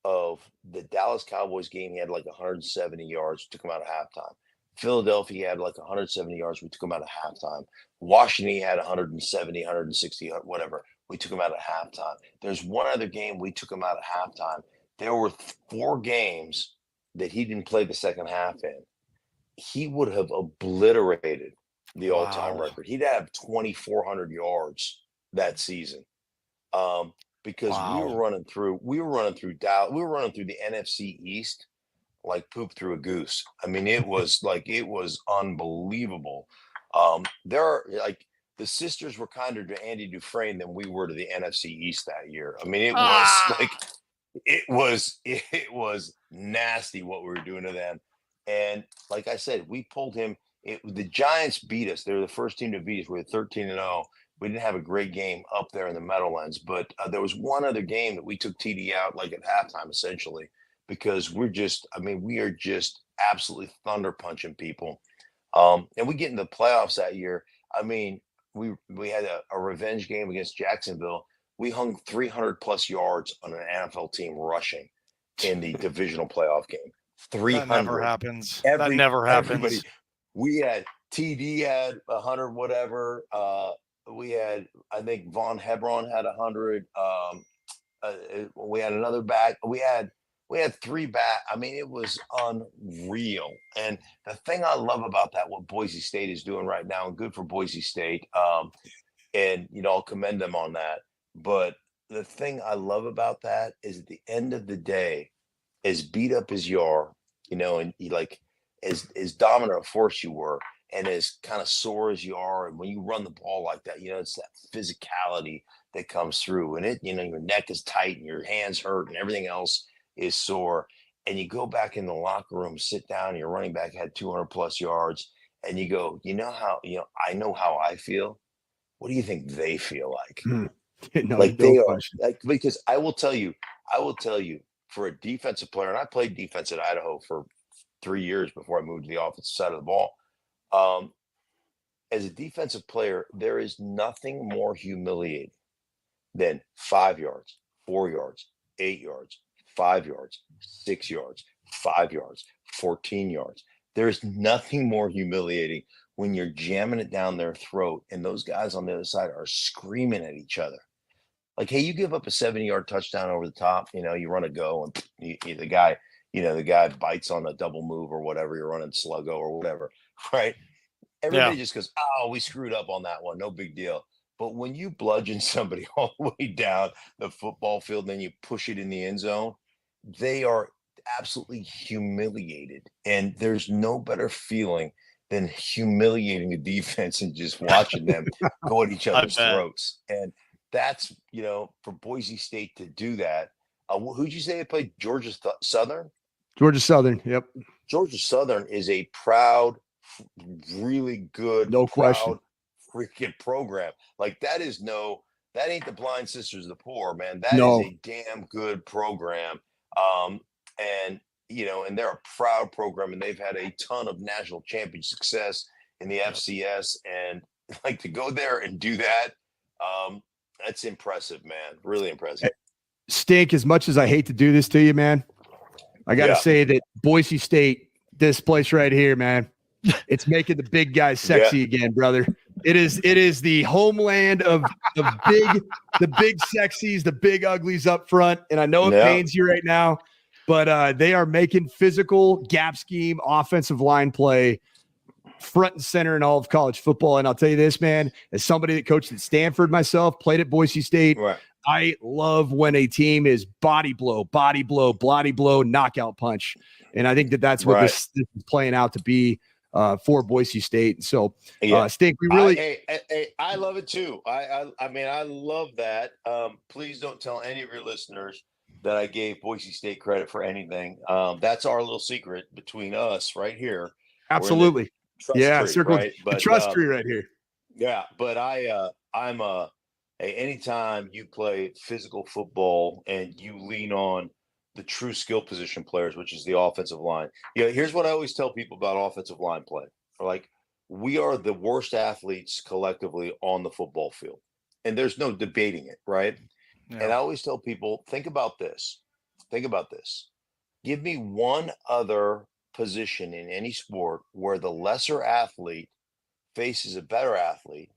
of the Dallas Cowboys game. He had like 170 yards. We took him out at halftime. Philadelphia had like 170 yards. We took him out at halftime. Washington had 170, 160, whatever. We took him out at halftime. There's one other game we took him out at halftime. There were 4 games that he didn't play the second half in. He would have obliterated the all-time record. He'd have 2,400 yards that season. Because we were running through Dallas, we were running through the NFC East like poop through a goose. I mean, it was unbelievable. There are like the sisters were kinder to Andy Dufresne than we were to the NFC East that year. I mean, it was nasty what we were doing to them. And like I said, we pulled him. The Giants beat us. They were the first team to beat us. We were 13-0. We didn't have a great game up there in the Meadowlands, but there was one other game that we took TD out like at halftime, essentially, because we are just absolutely thunder punching people. And we get into the playoffs that year. I mean, we had a revenge game against Jacksonville. We hung 300 plus yards on an NFL team rushing in the divisional playoff game. 300. That never happens. That never happens. Everybody, we had TD had 100, whatever. We had, I think Von Hebron had 100. We had another back. We had 3 back. I mean, it was unreal. And the thing I love about that, what Boise State is doing right now, and good for Boise State. And I'll commend them on that. But the thing I love about that is at the end of the day, as beat up as you are, and you like as dominant a force you were, and as kind of sore as you are, and when you run the ball like that, it's that physicality that comes through, and it, your neck is tight and your hands hurt and everything else is sore. And you go back in the locker room, sit down, and your running back had 200 plus yards, and you go, I know how I feel. What do you think they feel like? Because I will tell you, for a defensive player, and I played defense at Idaho for 3 years before I moved to the offensive side of the ball. As a defensive player, there is nothing more humiliating than 5 yards, 4 yards, 8 yards, 5 yards, 6 yards, 5 yards, 14 yards. There's nothing more humiliating when you're jamming it down their throat and those guys on the other side are screaming at each other. Like, hey, you give up a 70-yard touchdown over the top, you run a go, and the guy bites on a double move or whatever, you're running sluggo or whatever, right? Everybody just goes, oh, we screwed up on that one, no big deal. But when you bludgeon somebody all the way down the football field and then you push it in the end zone, they are absolutely humiliated. And there's no better feeling than humiliating a defense and just watching them go at each other's throats. And that's, for Boise State to do that. Who'd you say they played? Georgia Southern? Georgia Southern, yep. Georgia Southern is a proud, really good, no question, freaking program. Like that ain't the Blind Sisters of the Poor, man. That is a damn good program. And they're a proud program, and they've had a ton of national champion success in the FCS. And like to go there and do that, that's impressive, man. Really impressive. Stink, as much as I hate to do this to you, man, I got to say that Boise State, this place right here, man, it's making the big guys sexy again, brother. It is the homeland of the big sexies, the big uglies up front. And I know it pains you right now, but they are making physical gap scheme offensive line play front and center in all of college football. And I'll tell you this, man, as somebody that coached at Stanford myself, played at Boise State, I love when a team is body blow, knockout punch. And I think that that's what this is playing out to be for Boise State. So, Stink, we really I love it too. I love that. Please don't tell any of your listeners that I gave Boise State credit for anything. That's our little secret between us right here. Absolutely. Trust tree, circle right? the trust tree right here. Yeah, but I'm Hey, anytime you play physical football and you lean on the true skill position players, which is the offensive line. Here's what I always tell people about offensive line play. Like, we are the worst athletes collectively on the football field. And there's no debating it, right? And I Yeah. always tell people, think about this. Think about this. Give me one other position in any sport where the lesser athlete faces a better athlete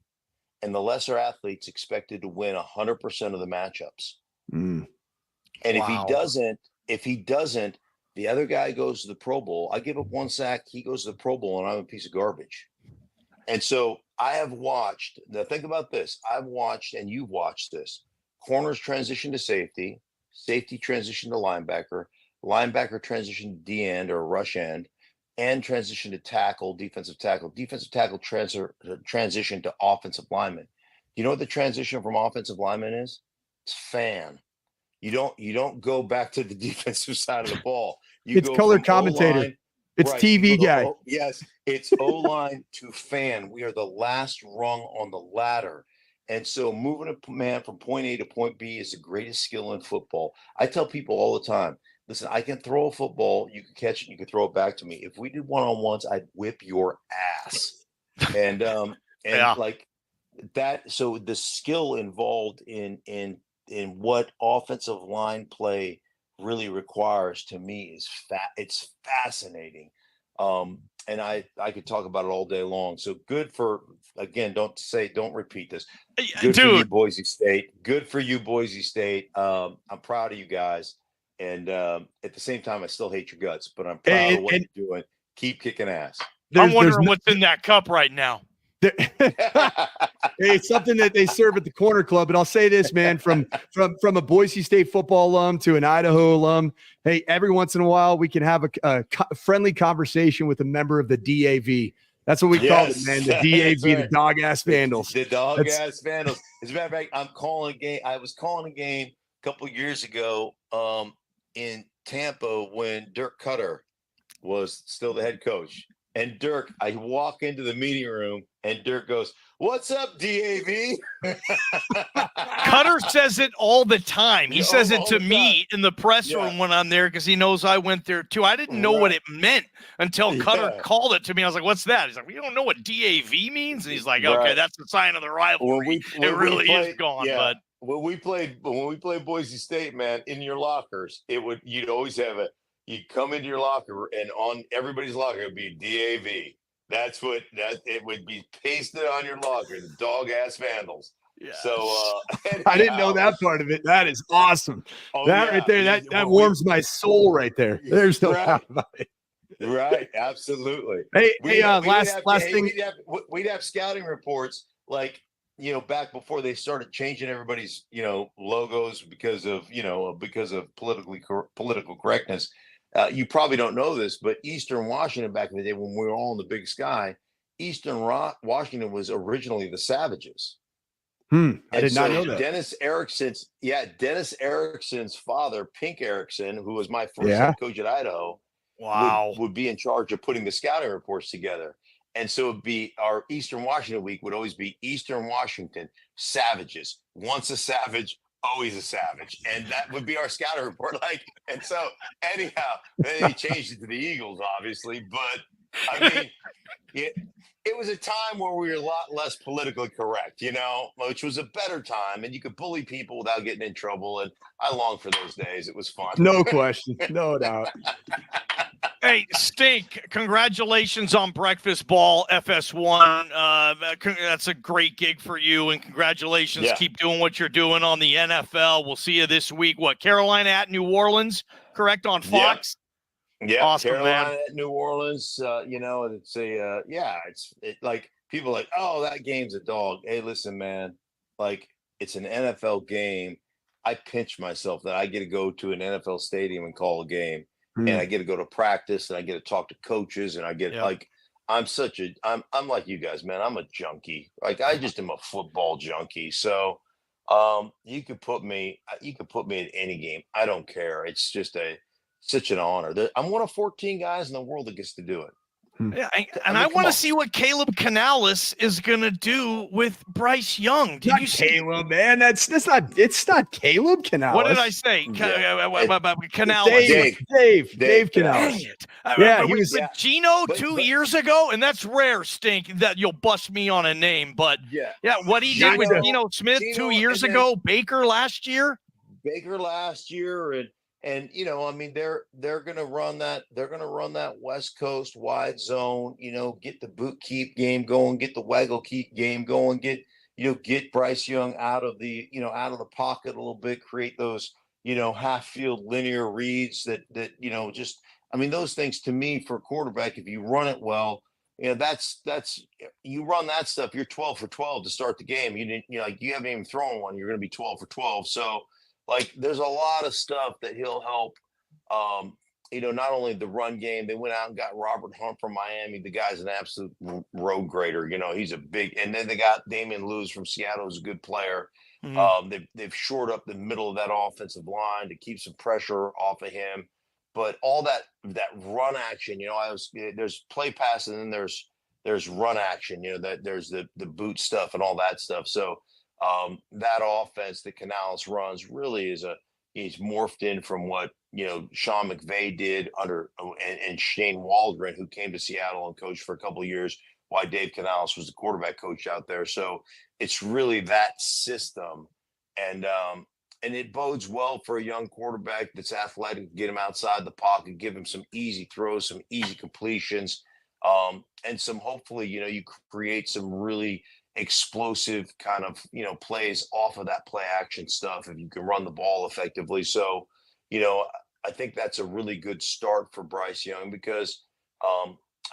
and the lesser athlete's expected to win 100% of the matchups. Mm. And Wow. if he doesn't, the other guy goes to the Pro Bowl. I give up one sack, he goes to the Pro Bowl, and I'm a piece of garbage. And so I have watched. Now think about this. I've watched, and you've watched this. Corners transition to safety, safety transition to linebacker, linebacker transition to D end or rush end, and transition to tackle, defensive tackle transition to offensive lineman. You know what the transition from offensive lineman is? It's fan. You don't go back to the defensive side of the ball. You It's go color from commentator. O-line, It's right? You TV go to guy. yes, it's O-line to fan. We are the last rung on the ladder. And so moving a man from point A to point B is the greatest skill in football. I tell people all the time, listen, I can throw a football, you can catch it, you can throw it back to me. If we did one-on-ones, I'd whip your ass. And Yeah. like that, so the skill involved in what offensive line play really requires to me is it's fascinating. And I could talk about it all day long. So good for, again, don't repeat this. Good for you, Dude, Boise State. Good for you, Boise State. I'm proud of you guys. And at the same time, I still hate your guts, but I'm proud of what you're doing. Keep kicking ass. I'm wondering what's in that cup right now. Hey, it's something that they serve at the Corner Club. And I'll say this, man, from a Boise State football alum to an Idaho alum. Hey, every once in a while we can have a friendly conversation with a member of the DAV. That's what we call it, man. The DAV, right. the Dog Ass Vandals. The Dog Ass Vandals. As a matter of fact, I'm calling a game. I was calling a game a couple of years ago in Tampa when Dirk Cutter was still the head coach. And Dirk, I walk into the meeting room and Dirk goes, "What's up, DAV?" Cutter says it all the time. He says it to me in the press room when I'm there because he knows I went there too. I didn't know what it meant until Cutter called it to me. I was like, "What's that?" He's like, "We don't know what DAV means." And he's like, "Okay, that's the sign of the rivalry." It really is gone, but when we played Boise State, man, in your lockers, you'd always have you'd come into your locker and on everybody's locker it would be DAV. It would be pasted on your locker, the Dog Ass Vandals. Yeah. So I didn't know that part of it. That is awesome. Right there, that warms my soul right there. There's no doubt about it. Right, absolutely. Last thing. We'd have scouting reports like, back before they started changing everybody's, logos because of political correctness. You probably don't know this, but Eastern Washington back in the day when we were all in the Big Sky, Eastern Washington was originally the Savages. I did not know that. Dennis Erickson's father, Pink Erickson, who was my first head coach at Idaho, would be in charge of putting the scouting reports together. And so it'd be our Eastern Washington week would always be Eastern Washington Savages. Once a Savage, always a Savage. And that would be our scouting report. And so anyhow, then they changed it to the Eagles, obviously. But I mean, it was a time where we were a lot less politically correct, which was a better time. And you could bully people without getting in trouble. And I long for those days. It was fun. No question. No doubt. Hey, Stink, congratulations on Breakfast Ball FS1. That's a great gig for you, and congratulations. Yeah. Keep doing what you're doing on the NFL. We'll see you this week. Carolina at New Orleans, correct, on Fox? Yeah, awesome, Carolina man. at New Orleans, it's it's like people are like, oh, that game's a dog. Hey, listen, man, it's an NFL game. I pinch myself that I get to go to an NFL stadium and call a game. And I get to go to practice and I get to talk to coaches and I get I'm like you guys, man. I'm a junkie. I just am a football junkie. So you could put me in any game. I don't care. It's just such an honor. I'm one of 14 guys in the world that gets to do it. Yeah, I want to see what Caleb Canales is gonna do with Bryce Young. Did you see Caleb, man? That's not. It's not Caleb Canales. what did I say? Canales. Dave Canales. Dang it! Yeah, he with was. Gino 2 years ago, and that's rare. Stink that you'll bust me on a name, but yeah, what he did with Gino Smith 2 years ago, Baker last year, and I mean, they're gonna run that. They're gonna run that West Coast wide zone. Get the boot keep game going, get the waggle keep game going, get Bryce Young out of the pocket a little bit, create those half field linear reads that just. I mean, those things to me for a quarterback, if you run it well, that's you run that stuff. You're 12 for 12 to start the game. You haven't even thrown one. You're going to be 12 for 12. So. There's a lot of stuff that he'll help. Not only the run game, they went out and got Robert Hunt from Miami. The guy's an absolute road grader. He's a big, and then they got Damian Lewis from Seattle, who's a good player. Mm-hmm. They've shored up the middle of that offensive line to keep some pressure off of him. But all that run action, there's play pass and then there's run action. That there's the boot stuff and all that stuff. So. That offense that Canales runs really he's morphed in from what Sean McVay did under and Shane Waldron, who came to Seattle and coached for a couple of years while Dave Canales was the quarterback coach out there. So it's really that system, and it bodes well for a young quarterback that's athletic. Get him outside the pocket, give him some easy throws, some easy completions, and some hopefully you create some really explosive kind of plays off of that play action stuff if you can run the ball effectively. So I think that's a really good start for Bryce Young, because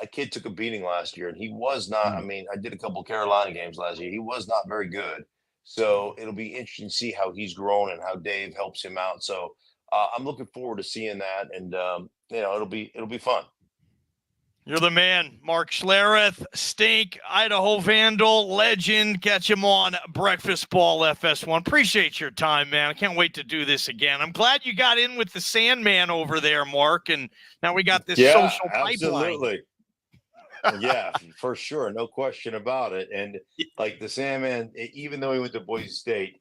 a kid took a beating last year and he was not. I mean, I did a couple of Carolina games last year. He was not very good. So it'll be interesting to see how he's grown and how Dave helps him out. So I'm looking forward to seeing that, and it'll be fun. You're the man, Mark Schlereth, Stink, Idaho Vandal, legend. Catch him on Breakfast Ball FS1. Appreciate your time, man. I can't wait to do this again. I'm glad you got in with the Sandman over there, Mark, and now we got this social pipeline. Absolutely. Yeah, for sure. No question about it. And the Sandman, even though he went to Boise State,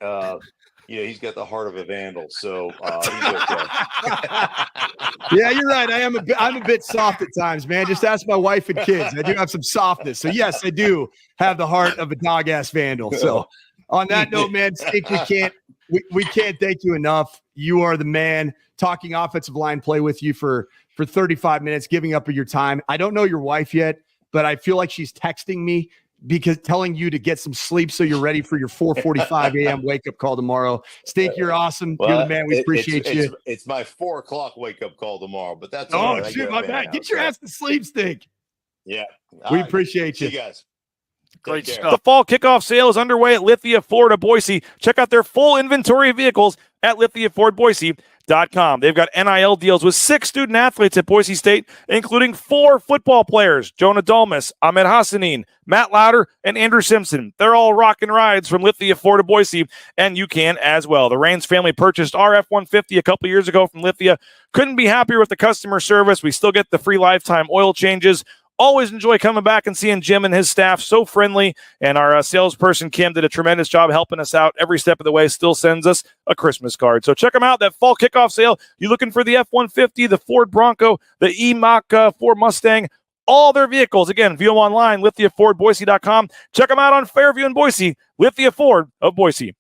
he's got the heart of a Vandal, so he's okay. Yeah, you're right. I'm a bit soft at times, man. Just ask my wife and kids. I do have some softness. So yes, I do have the heart of a dog-ass Vandal. So on that note, man, Stink, we can't thank you enough. You are the man. Talking offensive line play with you for 35 minutes, giving up of your time. I don't know your wife yet, but I feel like she's texting me because telling you to get some sleep so you're ready for your 4:45 a.m. wake-up call tomorrow. Stink, you're awesome. Well, you're the man. We appreciate you. It's my 4 o'clock wake-up call tomorrow, but that's all right. Shoot, my bad. Get your ass to sleep, Stink. Yeah. We appreciate you. See you guys. Great stuff. The fall kickoff sale is underway at Lithia Ford of Boise. Check out their full inventory of vehicles at lithiafordboise.com. They've got NIL deals with 6 student athletes at Boise State, including 4 football players, Jonah Dolmas, Ahmed Hassanin, Matt Lauder, and Andrew Simpson. They're all rocking rides from Lithia Ford of Boise, and you can as well. The Raines family purchased our F-150 a couple years ago from Lithia. Couldn't be happier with the customer service. We still get the free lifetime oil changes. Always enjoy coming back and seeing Jim and his staff, so friendly. And our salesperson, Kim, did a tremendous job helping us out every step of the way, still sends us a Christmas card. So check them out, that fall kickoff sale. You looking for the F-150, the Ford Bronco, the E-Mach Ford Mustang, all their vehicles. Again, view them online, lithiafordboise.com. Check them out on Fairview in Boise, Lithia Ford of Boise.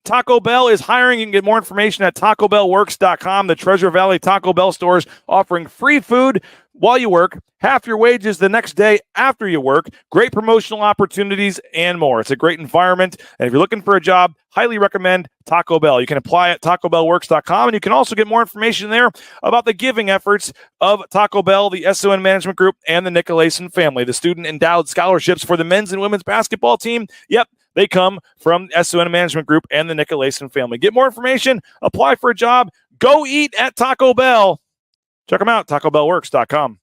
Taco Bell is hiring. You can get more information at TacoBellWorks.com. The Treasure Valley Taco Bell stores offering free food while you work, half your wages the next day after you work, great promotional opportunities, and more. It's a great environment, and if you're looking for a job, highly recommend Taco Bell. You can apply at TacoBellWorks.com, and you can also get more information there about the giving efforts of Taco Bell, the SON Management Group, and the Nicolason family. The student-endowed scholarships for the men's and women's basketball team, yep, they come from SON Management Group and the Nicolason family. Get more information, apply for a job, go eat at Taco Bell. Check them out, TacoBellWorks.com.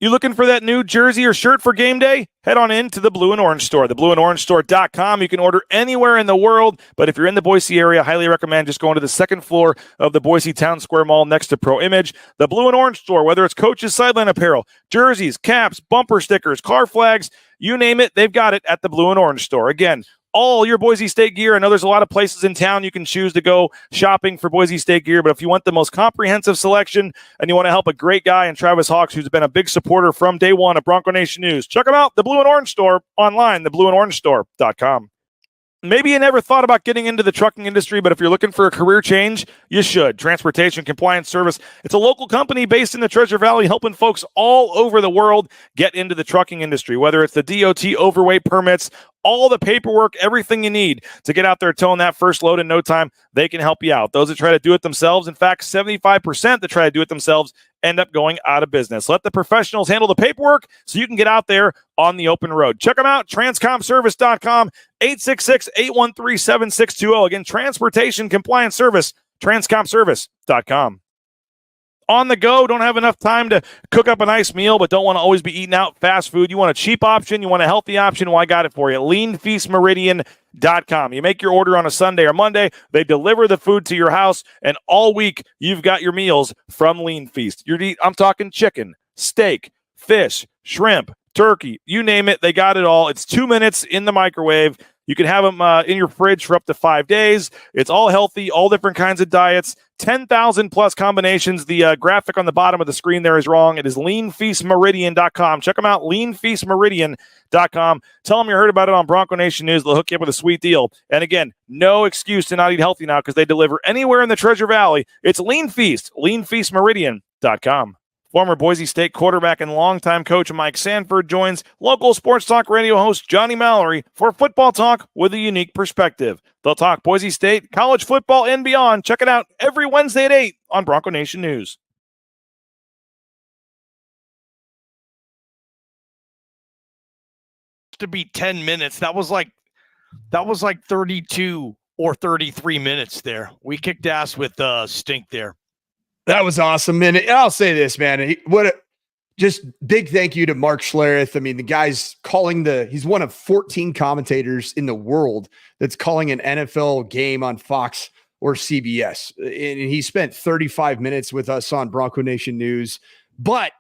You looking for that new jersey or shirt for game day? Head on in to the Blue and Orange Store, theblueandorangestore.com. You can order anywhere in the world, but if you're in the Boise area, I highly recommend just going to the second floor of the Boise Town Square Mall next to Pro Image. The Blue and Orange Store, whether it's coaches' sideline apparel, jerseys, caps, bumper stickers, car flags, you name it, they've got it at the Blue and Orange Store. Again, all your Boise State gear. I know there's a lot of places in town you can choose to go shopping for Boise State gear, but if you want the most comprehensive selection and you want to help a great guy in Travis Hawks, who's been a big supporter from day one of Bronco Nation News, check them out, the Blue and Orange Store, online, theblueandorangestore.com. Maybe you never thought about getting into the trucking industry, but if you're looking for a career change, you should. Transportation Compliance Service. It's a local company based in the Treasure Valley, helping folks all over the world get into the trucking industry, whether it's the DOT overweight permits, all the paperwork, everything you need to get out there towing that first load in no time, they can help you out. Those that try to do it themselves, in fact, 75% that try to do it themselves end up going out of business. Let the professionals handle the paperwork so you can get out there on the open road. Check them out, transcomservice.com, 866-813-7620. Again, Transportation Compliance Service, transcomservice.com. On the go, don't have enough time to cook up a nice meal, but don't want to always be eating out fast food. You want a cheap option, you want a healthy option, well, I got it for you. LeanFeastMeridian.com. You make your order on a Sunday or Monday, they deliver the food to your house, and all week you've got your meals from Lean Feast. I'm talking chicken, steak, fish, shrimp, turkey, you name it, they got it all. It's 2 minutes in the microwave. You can have them in your fridge for up to 5 days. It's all healthy, all different kinds of diets, 10,000 plus combinations. The graphic on the bottom of the screen there is wrong. It is leanfeastmeridian.com. Check them out, leanfeastmeridian.com. Tell them you heard about it on Bronco Nation News. They'll hook you up with a sweet deal. And again, no excuse to not eat healthy now because they deliver anywhere in the Treasure Valley. It's Lean Feast, leanfeastmeridian.com. Former Boise State quarterback and longtime coach Mike Sanford joins local sports talk radio host Johnny Mallory for football talk with a unique perspective. They'll talk Boise State, college football, and beyond. Check it out every Wednesday at 8 on Bronco Nation News. To be 10 minutes, that was like 32 or 33 minutes there. We kicked ass with Stink there. That was awesome. And I'll say this, man, just big thank you to Mark Schlereth. I mean, the guy's he's one of 14 commentators in the world that's calling an NFL game on Fox or CBS. And he spent 35 minutes with us on Bronco Nation News. But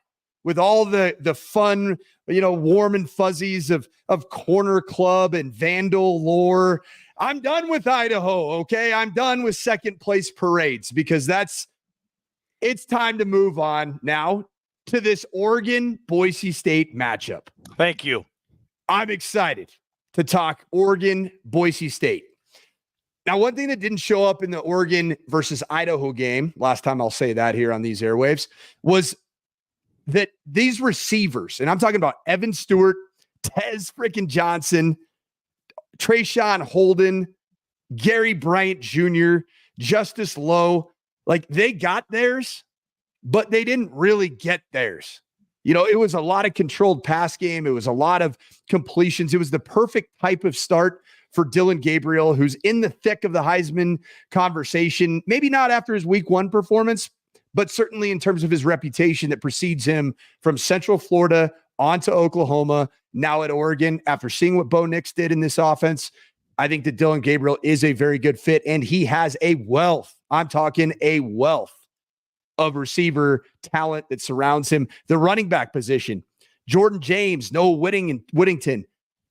with all the fun, warm and fuzzies of Corner Club and Vandal lore, I'm done with Idaho, okay? I'm done with second place parades because it's time to move on now to this Oregon-Boise State matchup. Thank you. I'm excited to talk Oregon-Boise State. Now, one thing that didn't show up in the Oregon versus Idaho game, last time I'll say that here on these airwaves, was that these receivers, and I'm talking about Evan Stewart, Tez freaking Johnson, Trayshawn Holden, Gary Bryant Jr., Justice Lowe, like they got theirs, but they didn't really get theirs. It was a lot of controlled pass game. It was a lot of completions. It was the perfect type of start for Dylan Gabriel, who's in the thick of the Heisman conversation. Maybe not after his week 1 performance, but certainly in terms of his reputation that precedes him from Central Florida onto Oklahoma, now at Oregon. After seeing what Bo Nix did in this offense, I think that Dylan Gabriel is a very good fit, and he has a wealth. I'm talking a wealth of receiver talent that surrounds him. The running back position, Jordan James, Noah Whittington,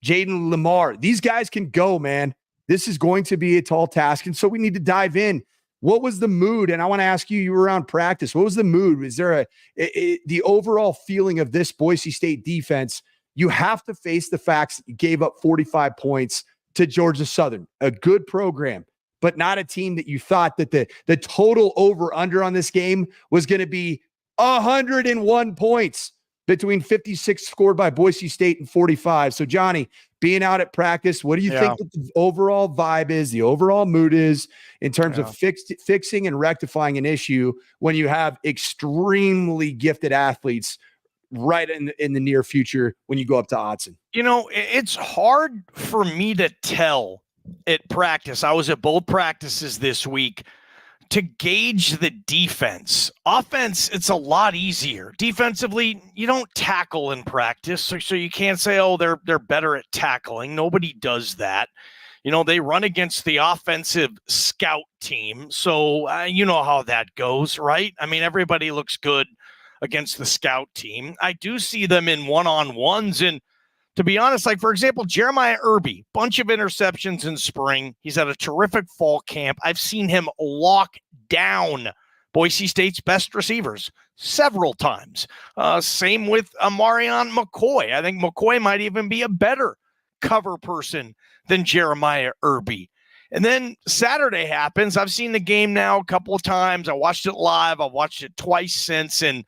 Jaden Lamar. These guys can go, man. This is going to be a tall task, and so we need to dive in. What was the mood? And I want to ask you, you were around practice. What was the mood? Is there the overall feeling of this Boise State defense? You have to face the facts that you gave up 45 points to Georgia Southern, a good program, but not a team that you thought that the total over-under on this game was going to be 101 points between 56 scored by Boise State and 45. So, Johnny, being out at practice, what do you think that the overall vibe is, the overall mood is in terms of fixing and rectifying an issue when you have extremely gifted athletes right in the near future when you go up to Autzen? It's hard for me to tell at practice. I was at both practices this week to gauge the defense. Offense, it's a lot easier. Defensively, you don't tackle in practice, so you can't say, oh, they're better at tackling. Nobody does that. They run against the offensive scout team, so you know how that goes, right? I mean, everybody looks good against the scout team. I do see them in one-on-ones, and to be honest, like, for example, Jeremiah Irby, bunch of interceptions in spring. He's at a terrific fall camp. I've seen him lock down Boise State's best receivers several times. Same with Marion McCoy. I think McCoy might even be a better cover person than Jeremiah Irby. And then Saturday happens. I've seen the game now a couple of times. I watched it live. I've watched it twice since, and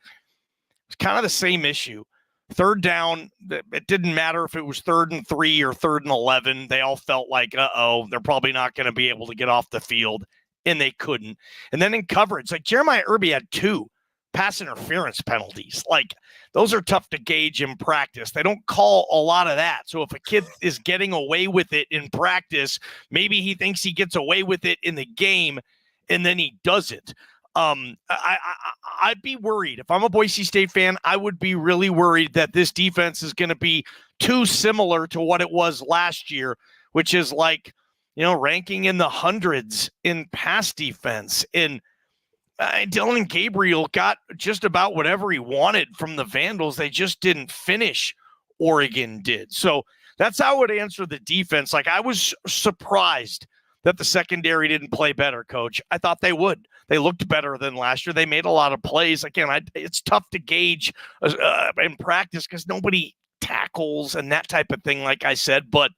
it's kind of the same issue. Third down, it didn't matter if it was 3rd and 3 or 3rd and 11. They all felt like, they're probably not going to be able to get off the field, and they couldn't. And then in coverage, like Jeremiah Irby had 2 pass interference penalties. Like, those are tough to gauge in practice. They don't call a lot of that. So if a kid is getting away with it in practice, maybe he thinks he gets away with it in the game, and then he doesn't. I'd be worried. If I'm a Boise State fan, I would be really worried that this defense is going to be too similar to what it was last year, which is like, ranking in the hundreds in pass defense. And Dylan Gabriel got just about whatever he wanted from the Vandals. They just didn't finish. Oregon did. So that's how I would answer the defense. Like, I was surprised that the secondary didn't play better, Coach. I thought they would. They looked better than last year. They made a lot of plays. Again, it's tough to gauge in practice because nobody tackles and that type of thing, like I said. But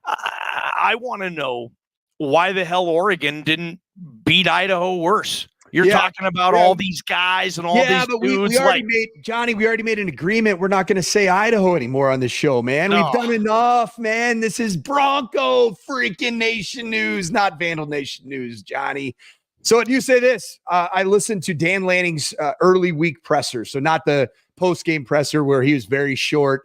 I want to know why the hell Oregon didn't beat Idaho worse. You're talking about all these guys and all these but dudes. we already made an agreement. We're not going to say Idaho anymore on the show, man. We've done enough, man. This is Bronco freaking Nation news, not Vandal Nation news, Johnny. So you say this. I listened to Dan Lanning's early week presser, so not the post-game presser where he was very short,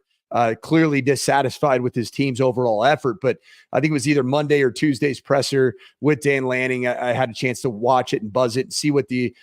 clearly dissatisfied with his team's overall effort. But I think it was either Monday or Tuesday's presser with Dan Lanning. I had a chance to watch it and buzz it and see what the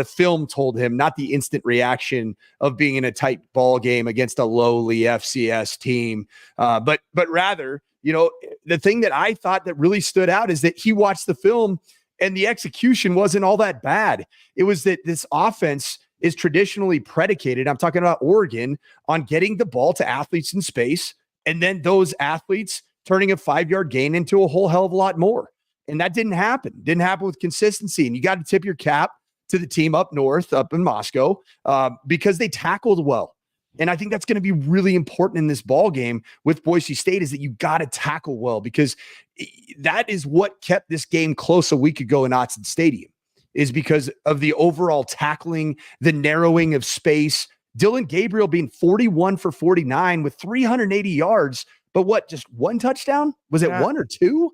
film told him, not the instant reaction of being in a tight ball game against a lowly FCS team, but rather, the thing that I thought that really stood out is that he watched the film and the execution wasn't all that bad. It was that this offense is traditionally predicated, I'm talking about Oregon, on getting the ball to athletes in space, and then those athletes turning a 5-yard gain into a whole hell of a lot more. And that didn't happen. Didn't happen with consistency. And you got to tip your cap to the team up north, up in Moscow, because they tackled well. And I think that's going to be really important in this ball game with Boise State, is that you got to tackle well, because that is what kept this game close a week ago in Autzen Stadium, is because of the overall tackling, the narrowing of space. Dylan Gabriel being 41 for 49 with 380 yards, but just one touchdown? Was it one or two?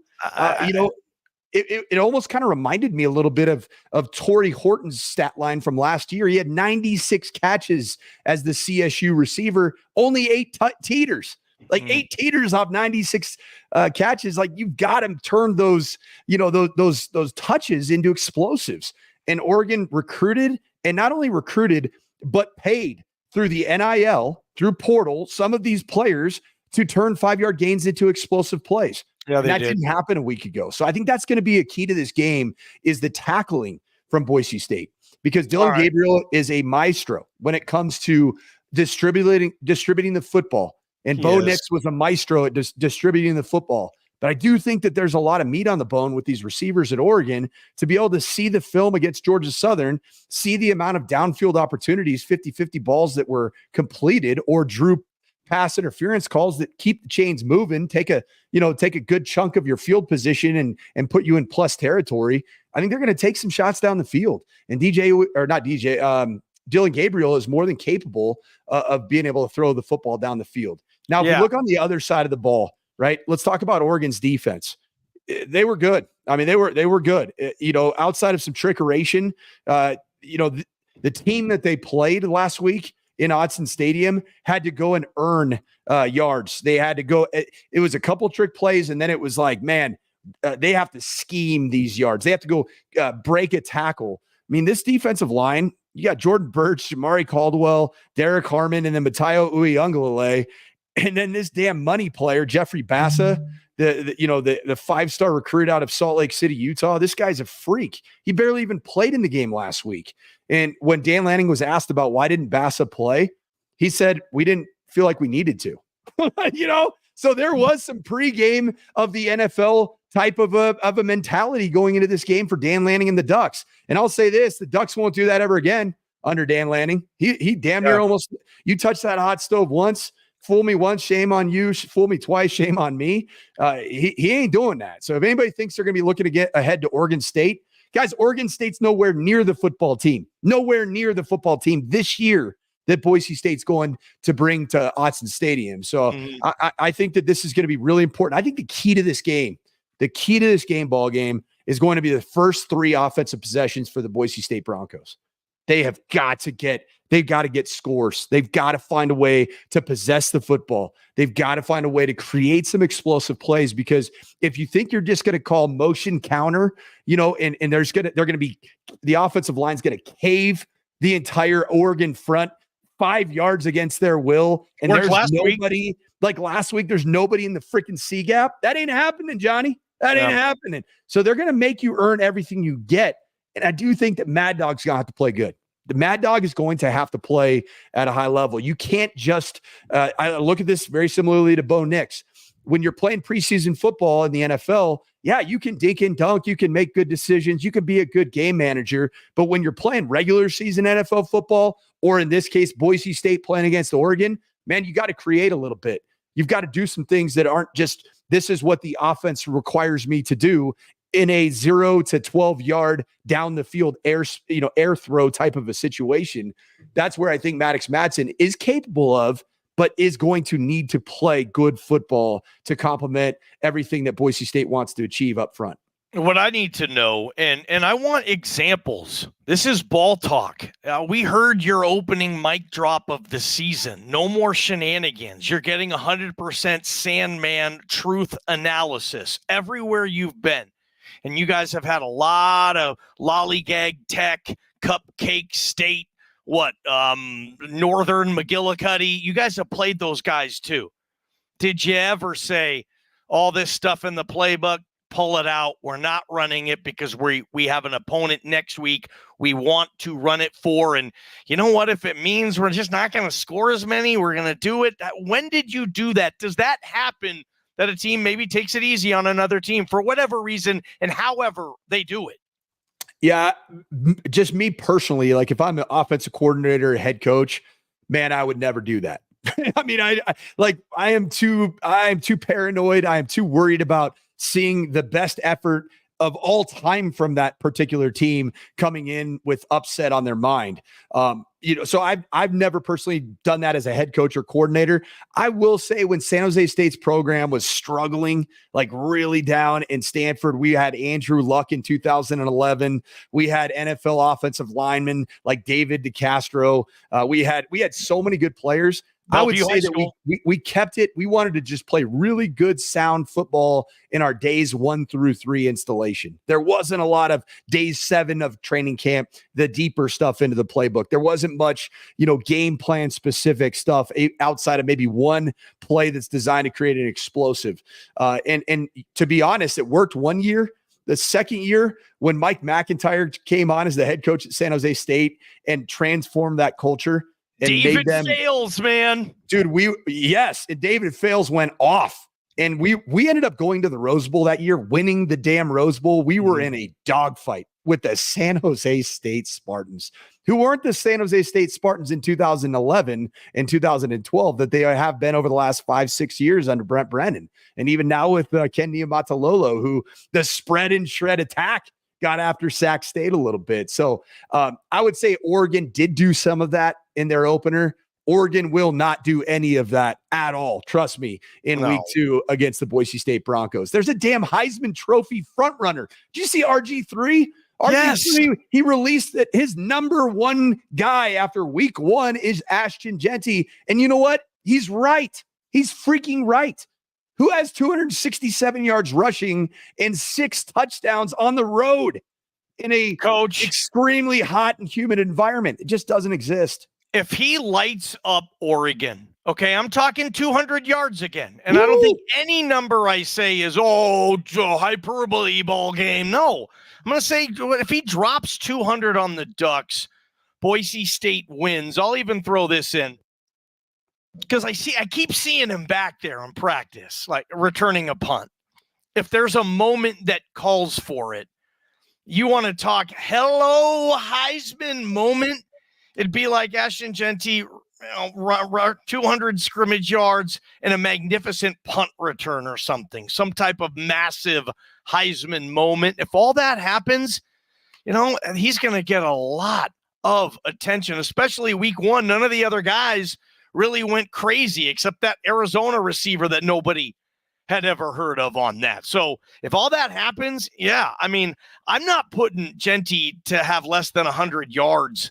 It almost kind of reminded me a little bit of Torrey Horton's stat line from last year. He had 96 catches as the CSU receiver, only 8 teeters. Like 8 teeters off 96 catches. Like, you've got to turn those, those touches into explosives. And Oregon recruited, and not only recruited, but paid through the NIL, through portal, some of these players to turn 5-yard gains into explosive plays. Yeah, that didn't happen a week ago. So I think that's going to be a key to this game, is the tackling from Boise State, because Dylan Gabriel is a maestro when it comes to distributing the football. And Bo Nix was a maestro at distributing the football. But I do think that there's a lot of meat on the bone with these receivers at Oregon to be able to see the film against Georgia Southern, see the amount of downfield opportunities, 50-50 balls that were completed, or drew pass interference calls that keep the chains moving, take a good chunk of your field position and put you in plus territory. I think they're going to take some shots down the field. And Dylan Gabriel is more than capable of being able to throw the football down the field. Now, if you look on the other side of the ball, right, let's talk about Oregon's defense. They were good. I mean, they were good. Outside of some trickeration, the team that they played last week in Autzen Stadium had to go and earn yards. They had to go. It was a couple trick plays, and then it was like, man, They have to scheme these yards. They have to go break a tackle. I mean, this defensive line, you got Jordan Birch, Jamari Caldwell, Derek Harmon, and then Matayo Uiagalelei. And then this damn money player, Jeffrey Bassa, the five-star recruit out of Salt Lake City, Utah. This guy's a freak. He barely even played in the game last week. And when Dan Lanning was asked about why didn't Bassa play, he said, we didn't feel like we needed to. So there was some pregame of the NFL type of a mentality going into this game for Dan Lanning and the Ducks. And I'll say this, the Ducks won't do that ever again under Dan Lanning. He damn near almost, you touch that hot stove once, fool me once, shame on you. Fool me twice, shame on me. He ain't doing that. So if anybody thinks they're going to be looking to get ahead to Oregon State, guys, Oregon State's nowhere near the football team this year that Boise State's going to bring to Autzen Stadium. So I think that this is going to be really important. I think the key to this game ball game is going to be the first 3 offensive possessions for the Boise State Broncos. They've got to get scores. They've got to find a way to possess the football. They've got to find a way to create some explosive plays, because if you think you're just going to call motion counter, and they're going to be, the offensive line's going to cave the entire Oregon front 5 yards against their will. And there's nobody like last week. There's nobody in the freaking C gap. That ain't happening, Johnny. That ain't happening. So they're going to make you earn everything you get. And I do think that Mad Dog's going to have to play good. The Mad Dog is going to have to play at a high level. You can't just, I look at this very similarly to Bo Nix. When you're playing preseason football in the NFL, you can dink and dunk. You can make good decisions. You can be a good game manager. But when you're playing regular season NFL football, or in this case, Boise State playing against Oregon, man, you got to create a little bit. You've got to do some things that aren't just, this is what the offense requires me to do in a 0 to 12 yard down the field air throw type of a situation. That's where I think Maddox Madsen is capable of, but is going to need to play good football to complement everything that Boise State wants to achieve up front. What I need to know, and I want examples. This is ball talk. We heard your opening mic drop of the season. No more shenanigans. You're getting 100% Sandman truth analysis everywhere you've been. And you guys have had a lot of lollygag tech, cupcake state, Northern McGillicuddy. You guys have played those guys too. Did you ever say all this stuff in the playbook, pull it out? We're not running it because we have an opponent next week we want to run it for. And you know what? If it means we're just not going to score as many, we're going to do it. When did you do that? Does that happen, that a team maybe takes it easy on another team for whatever reason and however they do it? Yeah, just me personally, like if I'm an offensive coordinator, head coach, man, I would never do that. I mean, I am too paranoid. I am too worried about seeing the best effort of all time from that particular team coming in with upset on their mind. So I've never personally done that as a head coach or coordinator. I will say when San Jose State's program was struggling, like really down in Stanford, we had Andrew Luck in 2011. We had NFL offensive linemen like David DeCastro. We had so many good players. I would say that we kept it. We wanted to just play really good, sound football in our days 1 through 3 installation. There wasn't a lot of days 7 of training camp, the deeper stuff into the playbook. There wasn't much, game plan specific stuff outside of maybe one play that's designed to create an explosive. And to be honest, it worked one year. The second year, when Mike McIntyre came on as the head coach at San Jose State and transformed that culture, and David Fales, man. Dude, and David Fales went off. And we ended up going to the Rose Bowl that year, winning the damn Rose Bowl. We were in a dogfight with the San Jose State Spartans, who weren't the San Jose State Spartans in 2011 and 2012 that they have been over the last 5-6 years under Brent Brennan. And even now with Ken Niumatalolo, who the spread and shred attack got after Sac State a little bit. So I would say Oregon did do some of that in their opener. Oregon will not do any of that at all. Trust me, in week 2 against the Boise State Broncos. There's a damn Heisman Trophy front runner. Did you see RG3? Yes. He released that his number 1 guy after week 1 is Ashton Genty. And you know what? He's right. He's freaking right. Who has 267 yards rushing and 6 touchdowns on the road in a extremely hot and humid environment? It just doesn't exist. If he lights up Oregon, okay, I'm talking 200 yards again. And I don't think any number I say is, hyperbole ball game. No, I'm going to say if he drops 200 on the Ducks, Boise State wins. I'll even throw this in because I keep seeing him back there in practice, like returning a punt. If there's a moment that calls for it, you want to talk hello Heisman moment, it'd be like Ashton Genty, 200 scrimmage yards and a magnificent punt return or something, some type of massive Heisman moment. If all that happens, he's going to get a lot of attention, especially week 1. None of the other guys really went crazy except that Arizona receiver that nobody had ever heard of on that. So if all that happens, I'm not putting Genty to have less than 100 yards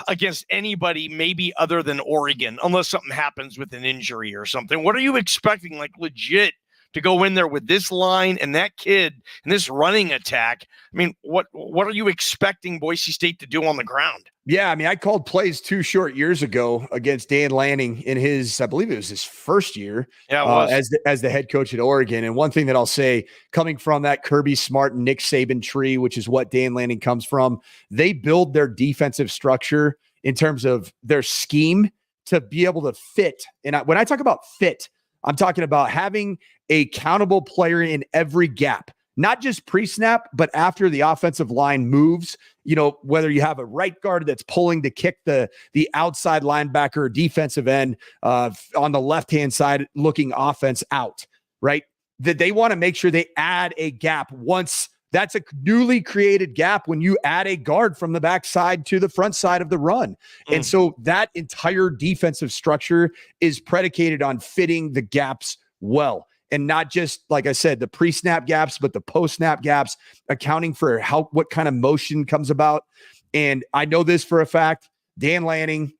against anybody, maybe other than Oregon, unless something happens with an injury or something. What are you expecting, like legit, to go in there with this line and that kid and this running attack? I mean, what are you expecting Boise State to do on the ground? Yeah, I called plays 2 short years ago against Dan Lanning in his, I believe it was his first year as the head coach at Oregon. And one thing that I'll say, coming from that Kirby Smart and Nick Saban tree, which is what Dan Lanning comes from, they build their defensive structure in terms of their scheme to be able to fit. And when I talk about fit, I'm talking about having a countable player in every gap, not just pre-snap, but after the offensive line moves, whether you have a right guard that's pulling to kick the outside linebacker or defensive end on the left-hand side looking offense out, right? That they want to make sure they add a gap once. That's a newly created gap when you add a guard from the backside to the front side of the run. And so that entire defensive structure is predicated on fitting the gaps well. And not just, like I said, the pre-snap gaps, but the post-snap gaps, accounting for what kind of motion comes about. And I know this for a fact, Dan Lanning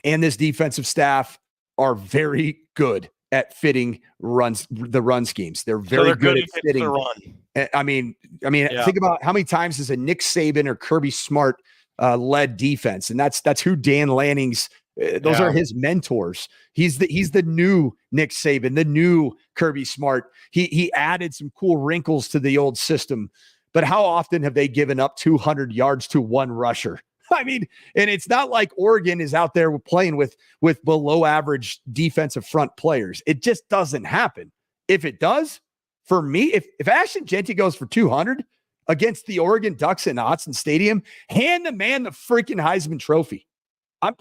and this defensive staff are very good at fitting the run schemes. They're very good at fitting the run. I mean, think about how many times is a Nick Saban or Kirby Smart led defense. And that's who Dan Lanning's, those are his mentors. He's the new Nick Saban, the new Kirby Smart. He added some cool wrinkles to the old system, but how often have they given up 200 yards to one rusher? And it's not like Oregon is out there playing with below average defensive front players. It just doesn't happen. If it does, for me, if Ashton Genty goes for 200 against the Oregon Ducks in Autzen Stadium, hand the man the freaking Heisman Trophy.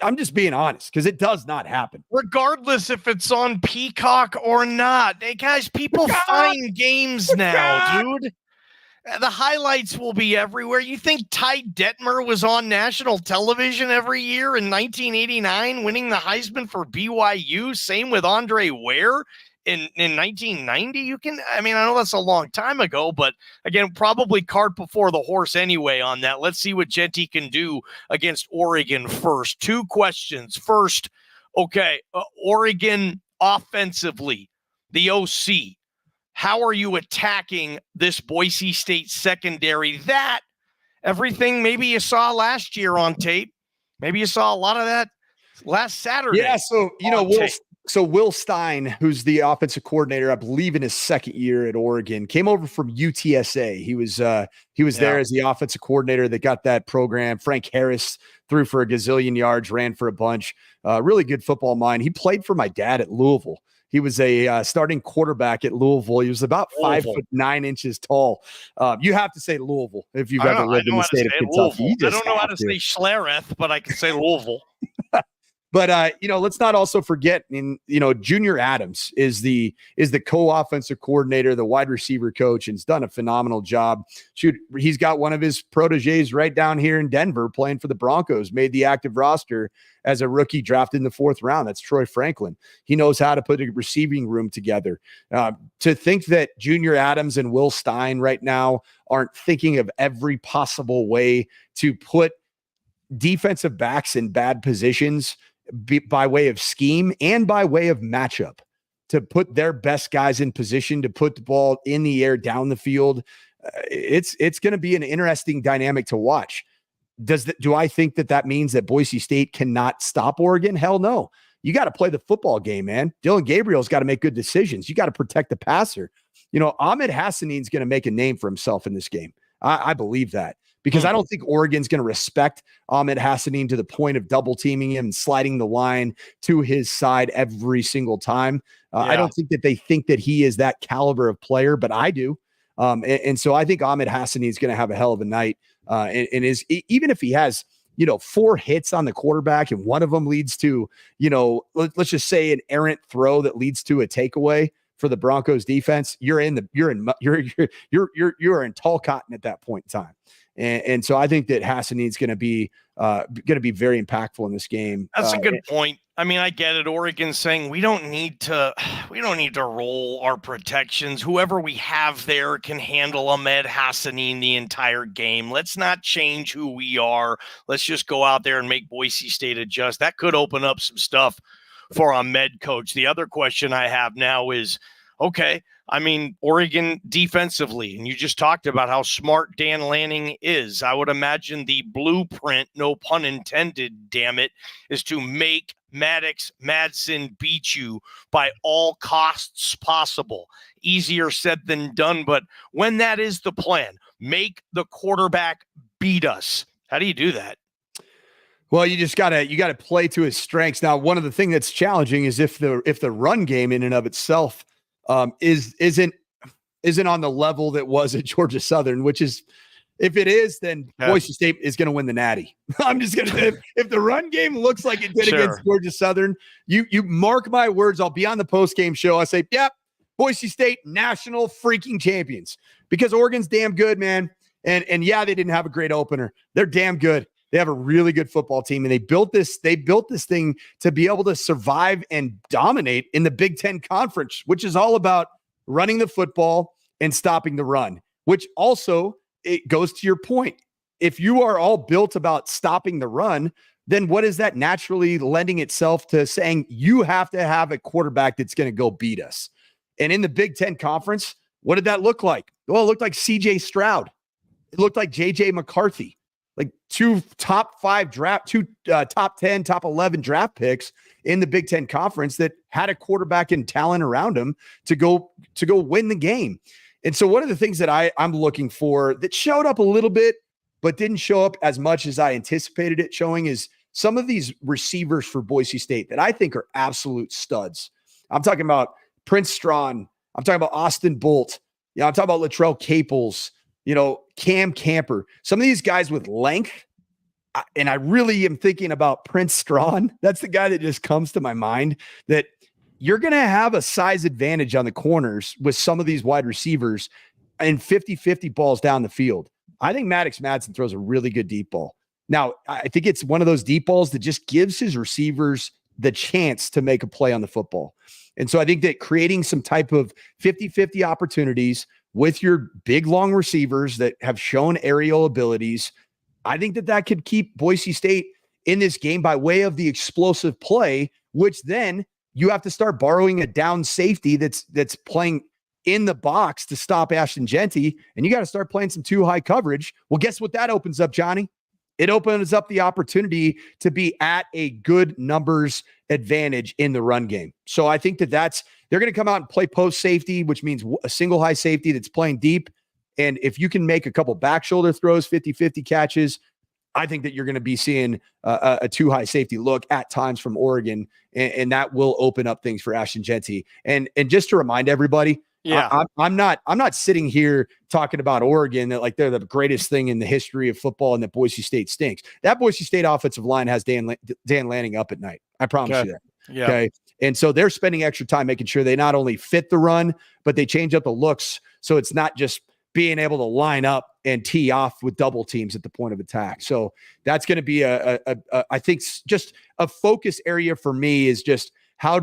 I'm just being honest, because it does not happen. Regardless if it's on Peacock or not. Hey, guys, people find games now, dude. The highlights will be everywhere. You think Ty Detmer was on national television every year in 1989, winning the Heisman for BYU? Same with Andre Ware in 1990. I know that's a long time ago, but again, probably cart before the horse anyway on that. Let's see what Genty can do against Oregon first. 2 questions. First, Oregon offensively, the OC. How are you attacking this Boise State secondary? That everything maybe you saw last year on tape. Maybe you saw a lot of that last Saturday. Yeah, so Will Stein, who's the offensive coordinator, I believe in his second year at Oregon, came over from UTSA. He was there as the offensive coordinator that got that program. Frank Harris threw for a gazillion yards, ran for a bunch. Really good football mind. He played for my dad at Louisville. He was a starting quarterback at Louisville. He was about 5'9" tall. You have to say Louisville if you've ever lived in the state of Kentucky. I don't know how to say Schlereth, but I can say Louisville. But let's not also forget, Junior Adams is the co-offensive coordinator, the wide receiver coach, and has done a phenomenal job. He's got one of his proteges right down here in Denver playing for the Broncos, made the active roster as a rookie drafted in the 4th round. That's Troy Franklin. He knows how to put a receiving room together. To think that Junior Adams and Will Stein right now aren't thinking of every possible way to put defensive backs in bad positions by way of scheme and by way of matchup, to put their best guys in position to put the ball in the air down the field. It's going to be an interesting dynamic to watch. Do I think that means that Boise State cannot stop Oregon? Hell no. You got to play the football game, man. Dylan Gabriel's got to make good decisions. You got to protect the passer. Ahmed Hassanin's going to make a name for himself in this game. I believe that, because I don't think Oregon's going to respect Ahmed Hassanin to the point of double teaming him and sliding the line to his side every single time. I don't think that they think that he is that caliber of player, but I do. And so I think Ahmed Hassanin is going to have a hell of a night. And is even if he has, 4 hits on the quarterback and one of them leads to, let's just say an errant throw that leads to a takeaway for the Broncos defense, you're in tall cotton at that point in time. And so I think that Hassanin's going to be very impactful in this game. That's a good point. I mean, I get it. Oregon's saying we don't need to roll our protections. Whoever we have there can handle Ahmed Hassanin the entire game. Let's not change who we are. Let's just go out there and make Boise State adjust. That could open up some stuff for Ahmed, coach. The other question I have now is, okay, I mean, Oregon defensively, and you just talked about how smart Dan Lanning is. I would imagine the blueprint, no pun intended, damn it, is to make Madsen beat you by all costs possible. Easier said than done, but when that is the plan, make the quarterback beat us. How do you do that? Well, you gotta play to his strengths. Now, one of the things that's challenging is if the run game in and of itself isn't on the level that was at Georgia Southern, which is, if it is, then Boise State is going to win the Natty. I'm just going to say, if the run game looks like it did against Georgia Southern, you mark my words. I'll be on the post game show. I say, yep, Boise State national freaking champions, because Oregon's damn good, man. And yeah, they didn't have a great opener. They're damn good. They have a really good football team, and they built this thing to be able to survive and dominate in the Big Ten Conference, which is all about running the football and stopping the run, which also, it goes to your point. If you are all built about stopping the run, then what is that naturally lending itself to saying you have to have a quarterback that's going to go beat us? And in the Big Ten Conference, what did that look like? Well, it looked like CJ Stroud. It looked like JJ McCarthy. Like two top 10, top 11 draft picks in the Big Ten Conference that had a quarterback and talent around him to go win the game. And so one of the things that I'm looking for that showed up a little bit, but didn't show up as much as I anticipated it showing, is some of these receivers for Boise State that I think are absolute studs. I'm talking about Prince Strawn. I'm talking about Austin Bolt. I'm talking about Latrell Caples. Cam Camper, some of these guys with length. And I really am thinking about Prince Strawn. That's the guy that just comes to my mind, that you're going to have a size advantage on the corners with some of these wide receivers and 50-50 balls down the field. I think Maddox Madsen throws a really good deep ball. Now, I think it's one of those deep balls that just gives his receivers the chance to make a play on the football. And so I think that creating some type of 50-50 opportunities with your big, long receivers that have shown aerial abilities, I think that could keep Boise State in this game by way of the explosive play, which then you have to start borrowing a down safety that's playing in the box to stop Ashton Genty, and you got to start playing some too high coverage. Well, guess what that opens up, Johnny? It opens up the opportunity to be at a good numbers advantage in the run game. So I think they're going to come out and play post safety, which means a single high safety that's playing deep. And if you can make a couple back shoulder throws, 50-50 catches, I think that you're going to be seeing a too high safety look at times from Oregon, and that will open up things for Ashton Genty. And just to remind everybody, I'm not sitting here talking about Oregon that like they're the greatest thing in the history of football and that Boise State stinks. That Boise State offensive line has Dan Lanning up at night. I promise you that. Yeah. Okay. And so they're spending extra time making sure they not only fit the run, but they change up the looks. So it's not just being able to line up and tee off with double teams at the point of attack. So that's going to be I think just a focus area for me is just how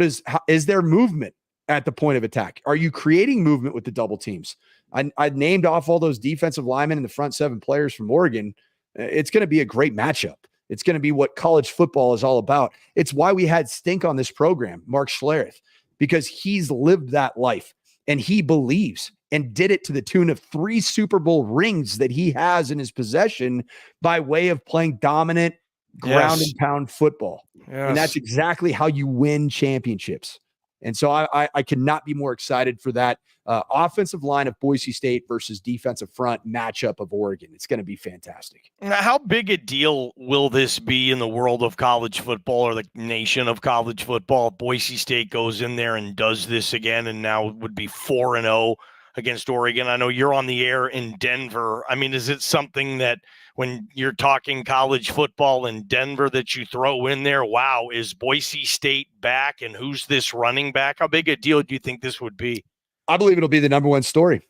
is there movement at the point of attack? Are you creating movement with the double teams? I named off all those defensive linemen and the front 7 players from Oregon. It's going to be a great matchup. It's going to be what college football is all about. It's why we had Stink on this program, Mark Schlereth, because he's lived that life and he believes and did it to the tune of 3 Super Bowl rings that he has in his possession by way of playing dominant ground and pound football. Yes. And that's exactly how you win championships. And so I cannot be more excited for that offensive line of Boise State versus defensive front matchup of Oregon. It's going to be fantastic. Now, how big a deal will this be in the world of college football or the nation of college football? Boise State goes in there and does this again, and now would be 4-0 against Oregon. I know you're on the air in Denver. I mean, is it something that when you're talking college football in Denver that you throw in there, wow, is Boise State back and who's this running back? How big a deal do you think this would be? I believe it'll be the number one story.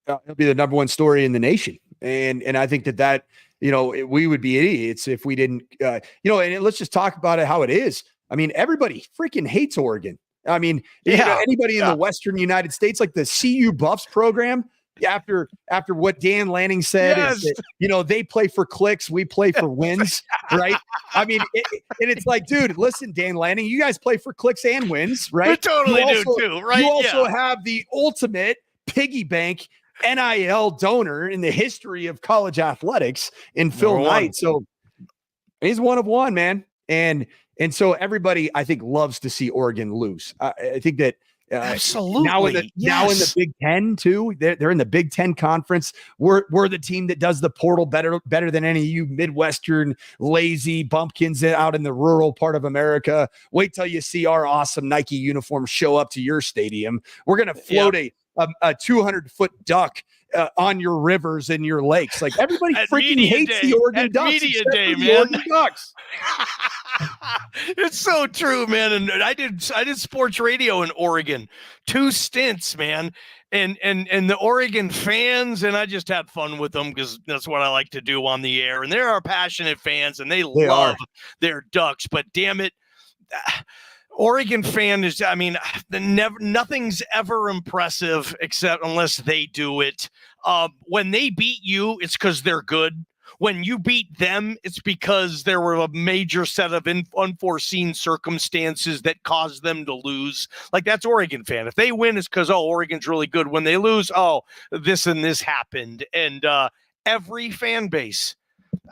It'll be the number one story in the nation. And I think that, we would be idiots if we didn't, and let's just talk about it how it is. I mean, everybody freaking hates Oregon. I mean, anybody in the Western United States, like the CU Buffs program, after what Dan Lanning said, is that, they play for clicks, we play for wins, right? I mean, and it's like, dude, listen, Dan Lanning, you guys play for clicks and wins, right? We totally do too, right? You also have the ultimate piggy bank NIL donor in the history of college athletics in Phil Knight. So he's one of one, man. And so everybody, I think, loves to see Oregon lose. I think that absolutely now in the Big Ten too. They're in the Big Ten conference. We're the team that does the portal better than any of you Midwestern lazy bumpkins out in the rural part of America. Wait till you see our awesome Nike uniforms show up to your stadium. We're gonna float a 200-foot duck on your rivers and your lakes. Like everybody freaking hates the Oregon Ducks. Media day, the man. Oregon Ducks. It's so true, man. And I did sports radio in Oregon, 2 stints, man. And the Oregon fans, and I just had fun with them because that's what I like to do on the air. And there are passionate fans, and they love their Ducks. But damn it, Oregon fan is, I mean, nothing's ever impressive except unless they do it. When they beat you, it's because they're good. When you beat them, it's because there were a major set of unforeseen circumstances that caused them to lose. Like, that's Oregon fan. If they win, it's because, Oregon's really good. When they lose, this and this happened. And every fan base,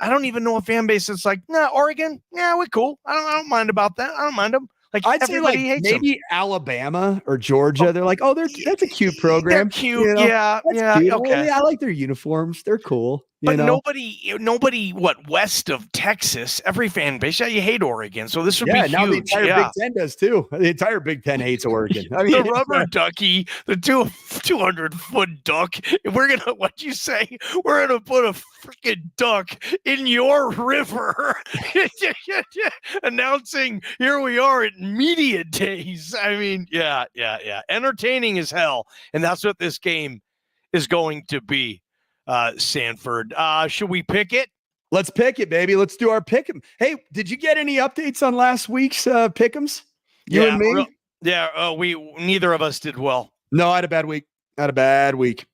I don't even know a fan base that's like, nah, Oregon, yeah, we're cool. I don't mind about that. I don't mind them. Like, I'd say like maybe them. Alabama or Georgia. They're like, that's a cute program. They're cute. Yeah. Cute. Okay. I like their uniforms. They're cool. But nobody, west of Texas, every fan base, you hate Oregon. So this would be huge. Now the entire Big Ten does too. The entire Big Ten hates Oregon. I mean, the rubber ducky, the 200-foot duck. We're going to, what'd you say? We're going to put a freaking duck in your river. Announcing, here we are at media days. I mean, yeah. Entertaining as hell. And that's what this game is going to be. Sanford, should we pick it? Let's pick it, baby. Let's do our pick 'em. Hey, did you get any updates on last week's pick 'ems? You and me? We neither of us did well. No, I had a bad week.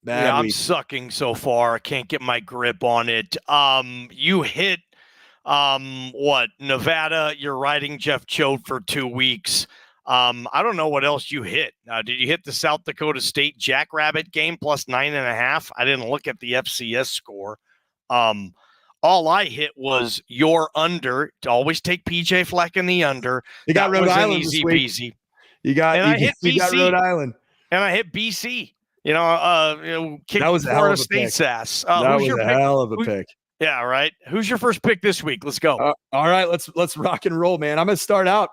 I'm sucking so far. I can't get my grip on it. You hit Nevada. You're riding Jeff Choate for 2 weeks. I don't know what else you hit. Did you hit the South Dakota State Jackrabbit game plus 9.5? I didn't look at the FCS score. All I hit was your under. To always take PJ Fleck in the under. You got Rhode Island easy this week. peasy. You got Rhode Island. And I hit BC. Kicked that was Florida State's ass. That was a hell of a pick. Yeah, right. Who's your first pick this week? Let's go. All right, let's rock and roll, man. I'm gonna start out.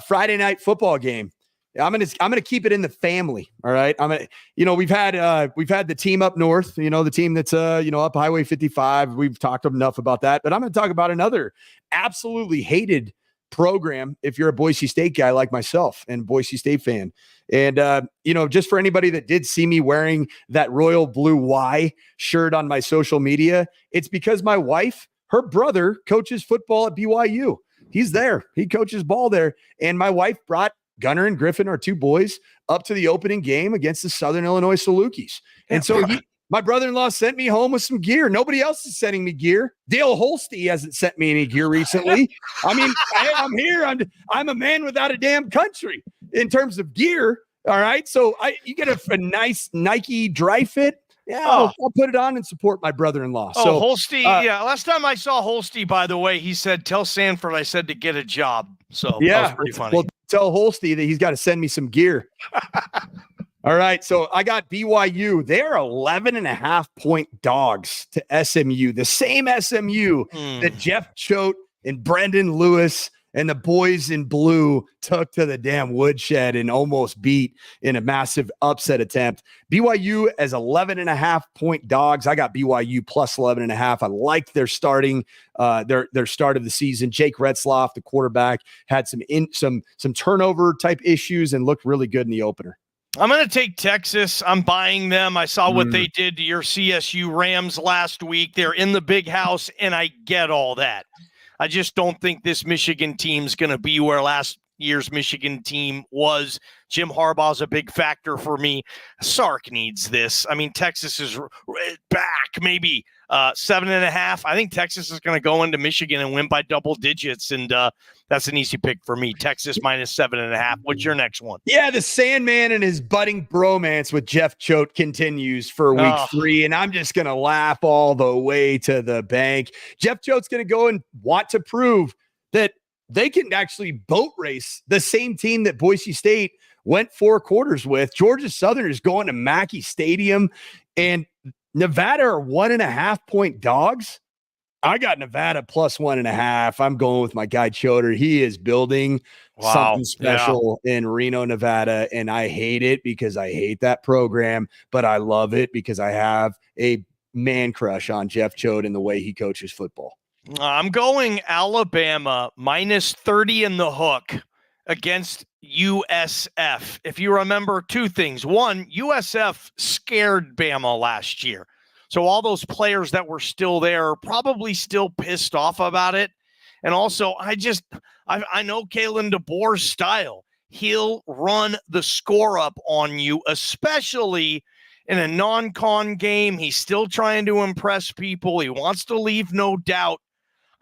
Friday night football game. I'm gonna keep it in the family. All right. We've had the team up north, the team that's up Highway 55. We've talked enough about that, but I'm gonna talk about another absolutely hated program if you're a Boise State guy like myself and Boise State fan. And just for anybody that did see me wearing that royal blue Y shirt on my social media, it's because my wife, her brother, coaches football at BYU. He's there. He coaches ball there. And my wife brought Gunnar and Griffin, our 2 boys, up to the opening game against the Southern Illinois Salukis. And so my brother-in-law sent me home with some gear. Nobody else is sending me gear. Dale Holste hasn't sent me any gear recently. I mean, I'm here. I'm a man without a damn country. in terms of gear. All right. So you get a nice Nike dry fit. Yeah, I'll put it on and support my brother-in-law. Oh, So Holste, last time I saw Holste, by the way, he said, tell Sanford I said to get a job. So that was pretty funny. Well, tell Holste that he's got to send me some gear. All right, so I got BYU. They're 11.5-point dogs to SMU, the same SMU that Jeff Choate and Brendan Lewis and the boys in blue took to the damn woodshed and almost beat in a massive upset attempt. BYU as 11.5-point dogs. I got BYU plus 11.5. I liked their starting, their start of the season. Jake Retzloff, the quarterback, had some turnover type issues and looked really good in the opener. I'm going to take Texas. I'm buying them. I saw what they did to your CSU Rams last week. They're in the big house, and I get all that. I just don't think this Michigan team's going to be where last year's Michigan team was. Jim Harbaugh's a big factor for me. Sark needs this. I mean, Texas is back, maybe 7.5. I think Texas is going to go into Michigan and win by double digits, and that's an easy pick for me. Texas minus 7.5. What's your next one? Yeah, the Sandman and his budding bromance with Jeff Choate continues for week 3, and I'm just going to laugh all the way to the bank. Jeff Choate's going to go and want to prove that they can actually boat race the same team that Boise State went 4 quarters with. Georgia Southern is going to Mackey Stadium, and Nevada are 1.5-point dogs. I got Nevada plus 1.5. I'm going with my guy Choder. He is building something special in Reno, Nevada, and I hate it because I hate that program, but I love it because I have a man crush on Jeff Choate and the way he coaches football. I'm going Alabama minus 30 in the hook against USF. If you remember 2 things. One, USF scared Bama last year. So all those players that were still there are probably still pissed off about it. And also, I know Kalen DeBoer's style. He'll run the score up on you, especially in a non-con game. He's still trying to impress people. He wants to leave no doubt.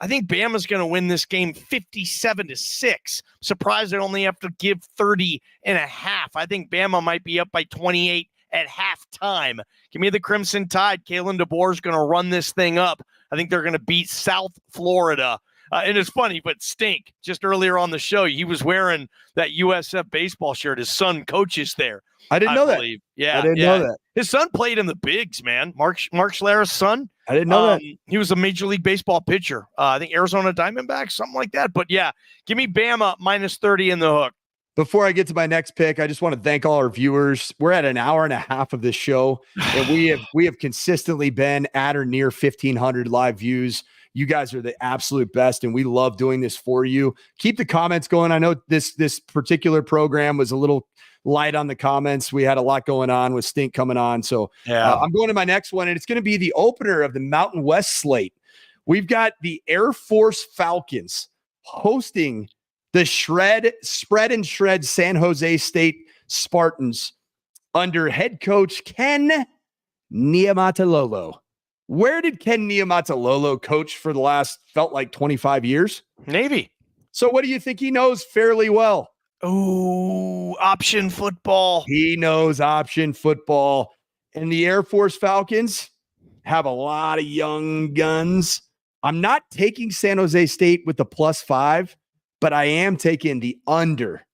I think Bama's going to win this game 57-6. Surprised they only have to give 30.5. I think Bama might be up by 28 at halftime. Give me the Crimson Tide. Kalen DeBoer's going to run this thing up. I think they're going to beat South Florida. And it's funny, but Stink, just earlier on the show, he was wearing that USF baseball shirt. His son coaches there. I didn't know that. Yeah, I didn't know that. His son played in the bigs, man. Mark Schlereth's son. I didn't know that. He was a Major League Baseball pitcher. I think Arizona Diamondbacks, something like that. But yeah, give me Bama minus 30 in the hook. Before I get to my next pick, I just want to thank all our viewers. We're at an hour and a half of this show, and we have consistently been at or near 1,500 live views. You guys are the absolute best, and we love doing this for you. Keep the comments going. I know this particular program was a little light on the comments. We had a lot going on with Stink coming on. So I'm going to my next one, and it's going to be the opener of the Mountain West slate. We've got the Air Force Falcons hosting the spread and shred San Jose State Spartans under head coach Ken Niumatalolo. Where did Ken Niumatalolo coach for the last, felt like 25 years? Navy. So what do you think he knows fairly well? Oh, option football. He knows option football. And the Air Force Falcons have a lot of young guns. I'm not taking San Jose State with the +5, but I am taking the under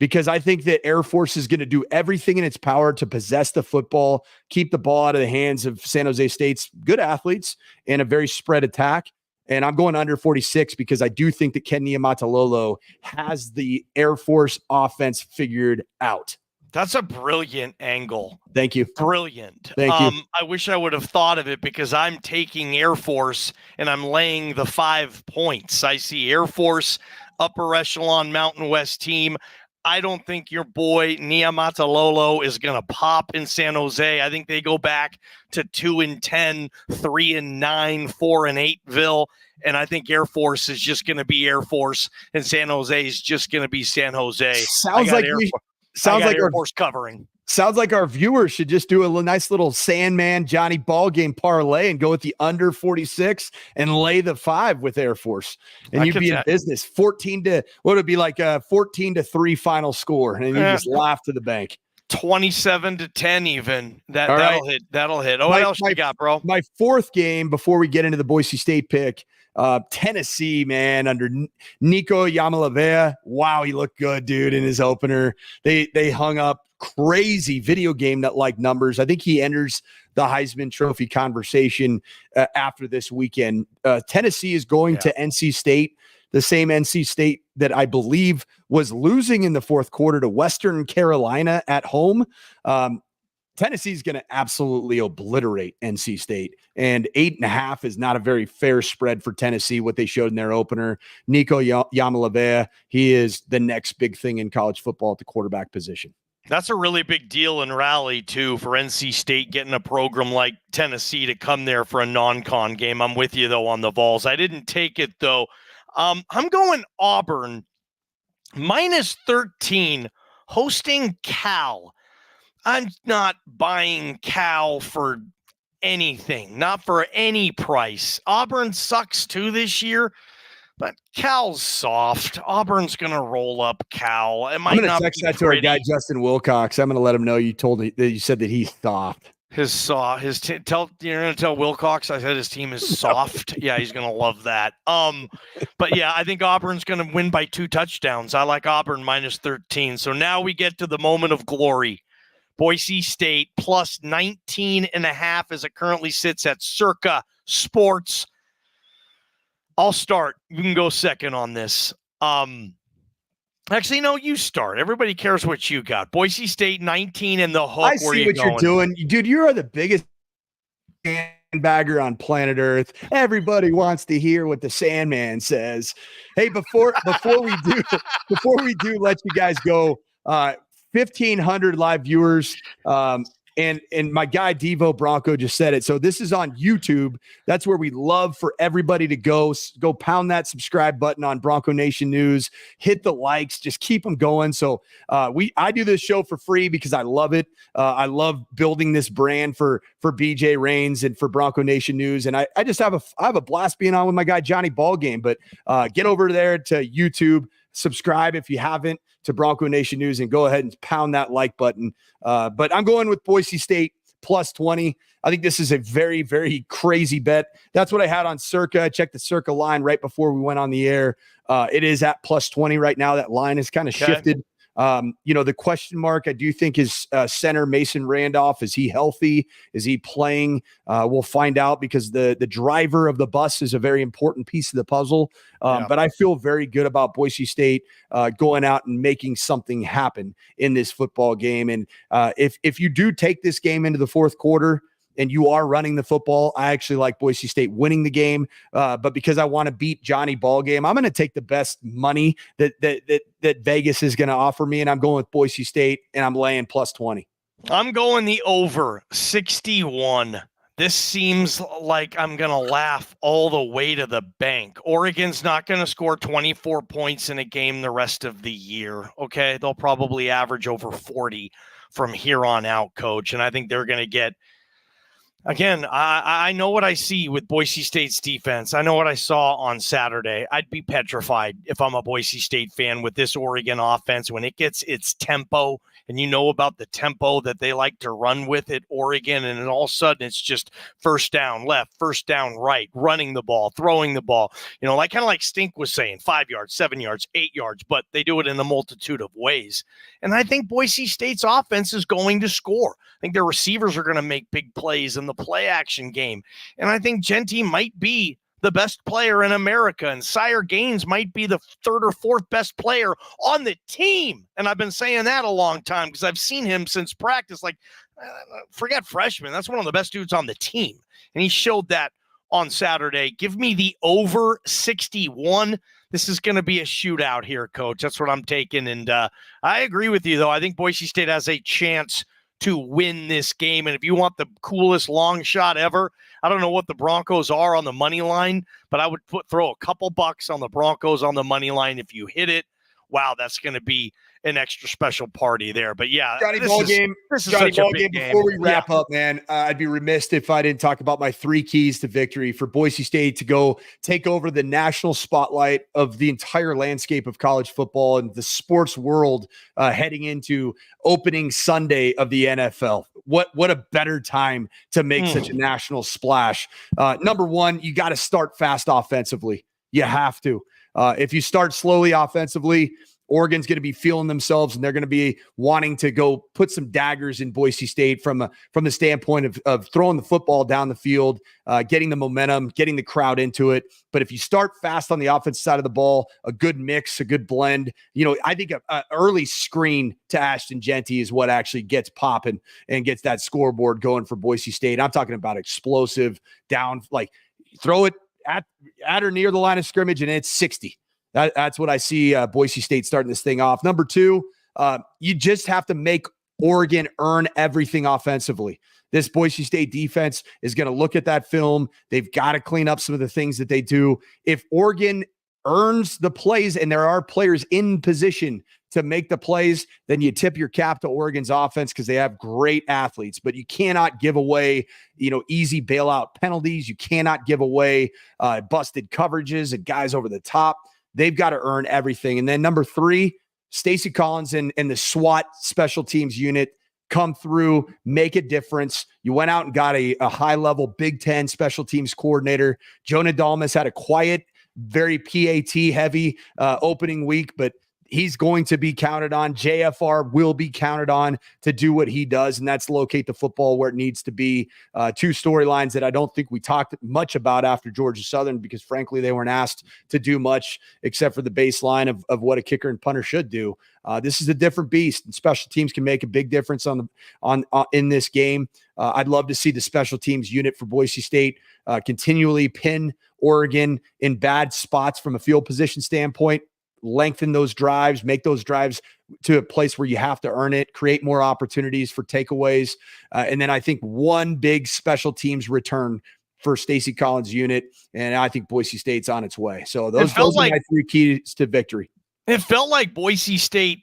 because I think that Air Force is going to do everything in its power to possess the football, keep the ball out of the hands of San Jose State's good athletes and a very spread attack. And I'm going under 46 because I do think that Ken Niumatalolo has the Air Force offense figured out. That's a brilliant angle. Thank you. Brilliant. Thank you. I wish I would have thought of it because I'm taking Air Force and I'm laying the 5 points. I see Air Force, upper echelon Mountain West team. I don't think your boy Niumatalolo is going to pop in San Jose. I think they go back to 2-10, 3-9, 4-8ville. And I think Air Force is just going to be Air Force and San Jose is just going to be San Jose. Sounds like Air Force covering. Sounds like our viewers should just do a nice little Sandman Johnny ball game parlay and go with the under 46 and lay the 5 with Air Force. And you'd be in business. 14 to what would it be like a 14-3 final score. And you just laugh to the bank. 27-10 even. That'll hit. That'll hit. Oh, what else you got, bro? My fourth game before we get into the Boise State pick. Tennessee, man, under Nico Yamalevea. Wow, he looked good, dude, in his opener. They hung up crazy video game like numbers. I think he enters the Heisman Trophy conversation after this weekend. Tennessee is going to NC State, the same NC State that I believe was losing in the fourth quarter to Western Carolina at home. Tennessee is going to absolutely obliterate NC State, and 8.5 is not a very fair spread for Tennessee, what they showed in their opener. Nico Yamalevea, he is the next big thing in college football at the quarterback position. That's a really big deal in Raleigh, too, for NC State getting a program like Tennessee to come there for a non-con game. I'm with you, though, on the Vols. I didn't take it, though. I'm going Auburn, -13, hosting Cal. I'm not buying Cal for anything, not for any price. Auburn sucks, too, this year. But Cal's soft. Auburn's going to roll up Cal. I'm going to text that to our guy, Justin Wilcox. I'm going to let him know you said that he's soft. You're going to tell Wilcox I said his team is soft. Yeah, he's going to love that. But yeah, I think Auburn's going to win by 2 touchdowns. I like Auburn -13. So now we get to the moment of glory. Boise State plus 19.5 as it currently sits at Circa Sports. I'll start. You can go second on this. Actually, no, you start. Everybody cares what you got. Boise State 19 and the hook. I see what you're doing. Dude, you are the biggest bagger on planet Earth. Everybody wants to hear what the Sandman says. Hey, before we do let you guys go, 1,500 live viewers. And my guy Devo Bronco just said it. So this is on YouTube. That's where we love for everybody to go pound that subscribe button on Bronco Nation News. Hit the likes. Just keep them going. So I do this show for free because I love it. I love building this brand for BJ Rains and for Bronco Nation News. And I just have a blast being on with my guy Johnny Ballgame. But get over there to YouTube. Subscribe if you haven't to Bronco Nation News and go ahead and pound that like button. But I'm going with Boise State plus 20. I think this is a very, very crazy bet. That's what I had on Circa. I checked the Circa line right before we went on the air. It is at plus 20 right now. That line has kind of shifted. The question mark I do think is center Mason Randolph. Is he healthy? Is he playing? We'll find out because the driver of the bus is a very important piece of the puzzle. But I feel very good about Boise State going out and making something happen in this football game. And if you do take this game into the fourth quarter, and you are running the football, I actually like Boise State winning the game. But because I want to beat Johnny Ballgame, I'm going to take the best money that Vegas is going to offer me, and I'm going with Boise State, and I'm laying plus 20. I'm going the over 61. This seems like I'm going to laugh all the way to the bank. Oregon's not going to score 24 points in a game the rest of the year. Okay, they'll probably average over 40 from here on out, Coach, and I think they're going to get. Again, I know what I see with Boise State's defense. I know what I saw on Saturday. I'd be petrified if I'm a Boise State fan with this Oregon offense when it gets its tempo, and you know about the tempo that they like to run with at Oregon, and then all of a sudden it's just first down left, first down right, running the ball, throwing the ball. Like kind of like Stink was saying, 5 yards, 7 yards, 8 yards, but they do it in a multitude of ways. And I think Boise State's offense is going to score. I think their receivers are going to make big plays in the play action game. And I think Genty might be the best player in America, and Sire Gaines might be the third or fourth best player on the team. And I've been saying that a long time because I've seen him since practice. Like, forget freshman. That's one of the best dudes on the team. And he showed that on Saturday. Give me the over 61. This is going to be a shootout here, Coach. That's what I'm taking. And I agree with you, though. I think Boise State has a chance to win this game. And if you want the coolest long shot ever, I don't know what the Broncos are on the money line, but I would throw a couple bucks on the Broncos on the money line if you hit it, wow, that's going to be an extra special party there. But yeah, Johnny Ball game. Before we wrap up, man, I'd be remiss if I didn't talk about my 3 keys to victory for Boise State to go take over the national spotlight of the entire landscape of college football and the sports world heading into opening Sunday of the NFL. What a better time to make such a national splash. Number one, you got to start fast offensively. You have to. If you start slowly offensively, Oregon's going to be feeling themselves, and they're going to be wanting to go put some daggers in Boise State from the standpoint of throwing the football down the field, getting the momentum, getting the crowd into it. But if you start fast on the offensive side of the ball, a good mix, a good blend, I think an early screen to Ashton Genty is what actually gets popping and gets that scoreboard going for Boise State. I'm talking about explosive down, like throw it at or near the line of scrimmage, and it's 60. That's what I see Boise State starting this thing off. Number 2, you just have to make Oregon earn everything offensively. This Boise State defense is going to look at that film. They've got to clean up some of the things that they do. If Oregon earns the plays and there are players in position to make the plays, then you tip your cap to Oregon's offense because they have great athletes. But you cannot give away, easy bailout penalties. You cannot give away busted coverages and guys over the top. They've got to earn everything. And then number 3, Stacey Collins and the SWAT special teams unit come through, make a difference. You went out and got a high-level Big Ten special teams coordinator. Jonah Dalmas had a quiet, very PAT-heavy opening week, but he's going to be counted on. JFR will be counted on to do what he does, and that's locate the football where it needs to be. 2 storylines that I don't think we talked much about after Georgia Southern because, frankly, they weren't asked to do much except for the baseline of what a kicker and punter should do. This is a different beast, and special teams can make a big difference in this game. I'd love to see the special teams unit for Boise State continually pin Oregon in bad spots from a field position standpoint. Lengthen those drives, make those drives to a place where you have to earn it, create more opportunities for takeaways. And then I think one big special teams return for Stacey Collins' unit, and I think Boise State's on its way. So those are my 3 keys to victory. It felt like Boise State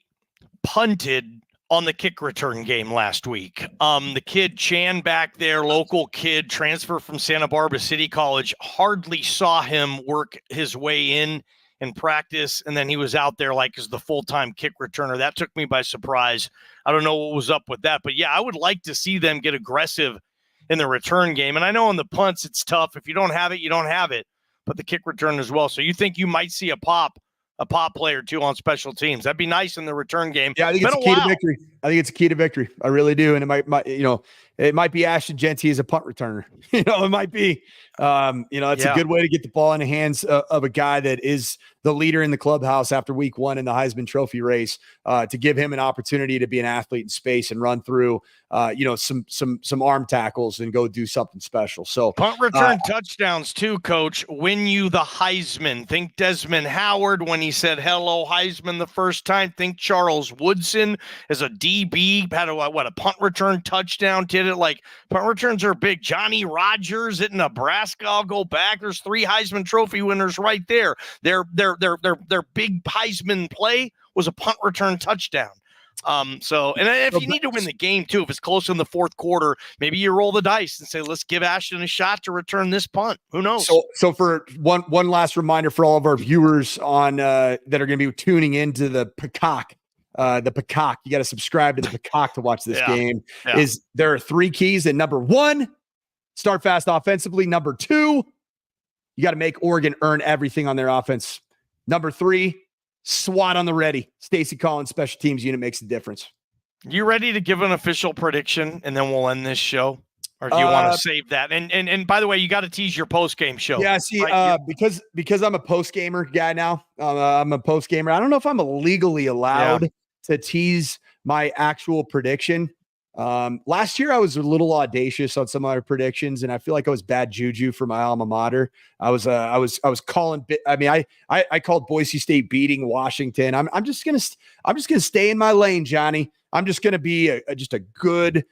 punted on the kick return game last week. The kid Chan back there, local kid, transfer from Santa Barbara City College, hardly saw him work his way in practice, and then he was out there like as the full-time kick returner. That took me by surprise. I don't know what was up with that, but yeah, I would like to see them get aggressive in the return game. And I know on the punts it's tough. If you don't have it, you don't have it, but the kick return as well. So you think you might see a pop play or 2 on special teams. That'd be nice in the return game. Yeah, I think it's a key to victory. I think it's a key to victory. I really do. And it might be Ashton Genty as a punt returner. It might be. It's a good way to get the ball in the hands of a guy that is the leader in the clubhouse after week 1 in the Heisman Trophy race, to give him an opportunity to be an athlete in space and run through, some arm tackles and go do something special. So punt return touchdowns too, Coach, win you the Heisman. Think Desmond Howard when he said hello Heisman the first time. Think Charles Woodson as a DB had a punt return touchdown. Did it like punt returns are big. Johnny Rodgers at Nebraska. I'll go back. There's 3 Heisman Trophy winners right there. Their big Heisman play was a punt return touchdown. If you need to win the game too, if it's close in the 4th quarter, maybe you roll the dice and say, let's give Ashton a shot to return this punt. Who knows? So for one last reminder for all of our viewers on that are going to be tuning into the Peacock. You got to subscribe to the Peacock to watch this game. Yeah. Is there are 3 keys, and number 1, start fast offensively. Number 2, you got to make Oregon earn everything on their offense. Number 3, SWAT on the ready. Stacey Collins special teams unit makes the difference. You ready to give an official prediction and then we'll end this show? Or do you want to save that? And by the way, you got to tease your post-game show. Yeah, see, right? Because I'm a post-gamer guy now. I'm a post-gamer. I don't know if I'm legally allowed to tease my actual prediction. Last year I was a little audacious on some of my predictions, and I feel like I was bad juju for my alma mater. I was calling. I called Boise State beating Washington. I'm just gonna stay in my lane, Johnny. I'm just gonna be just a good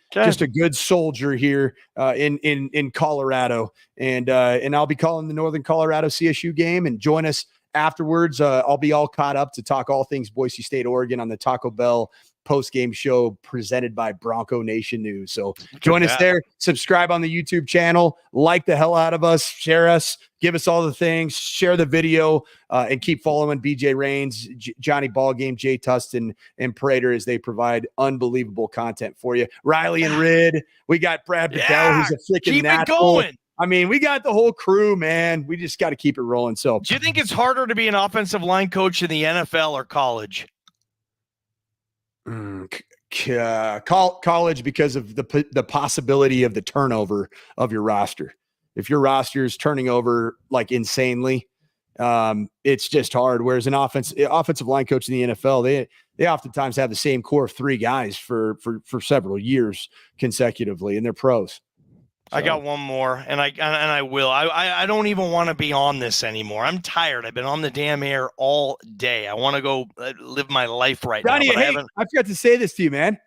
soldier here in Colorado, and I'll be calling the Northern Colorado CSU game, and join us afterwards, I'll be all caught up to talk all things Boise State, Oregon on the Taco Bell post-game show presented by Bronco Nation News. So join us there, subscribe on the YouTube channel, like the hell out of us, share us, give us all the things, share the video, and keep following BJ Rains, Johnny Ballgame, Jay Tustin, and Prater as they provide unbelievable content for you. Riley and Rid, we got Brad Bedell, who's a freaking natural. It going. I mean, we got the whole crew, man. We just got to keep it rolling. So do you think it's harder to be an offensive line coach in the NFL or college? College, because of the possibility of the turnover of your roster. If your roster is turning over like insanely, it's just hard. Whereas an offensive line coach in the NFL, they oftentimes have the same core of 3 guys for several years consecutively, and they're pros. I got one more, and I will. I don't even want to be on this anymore. I'm tired. I've been on the damn air all day. I want to go live my life right Johnny, now. hey, I forgot to say this to you, man.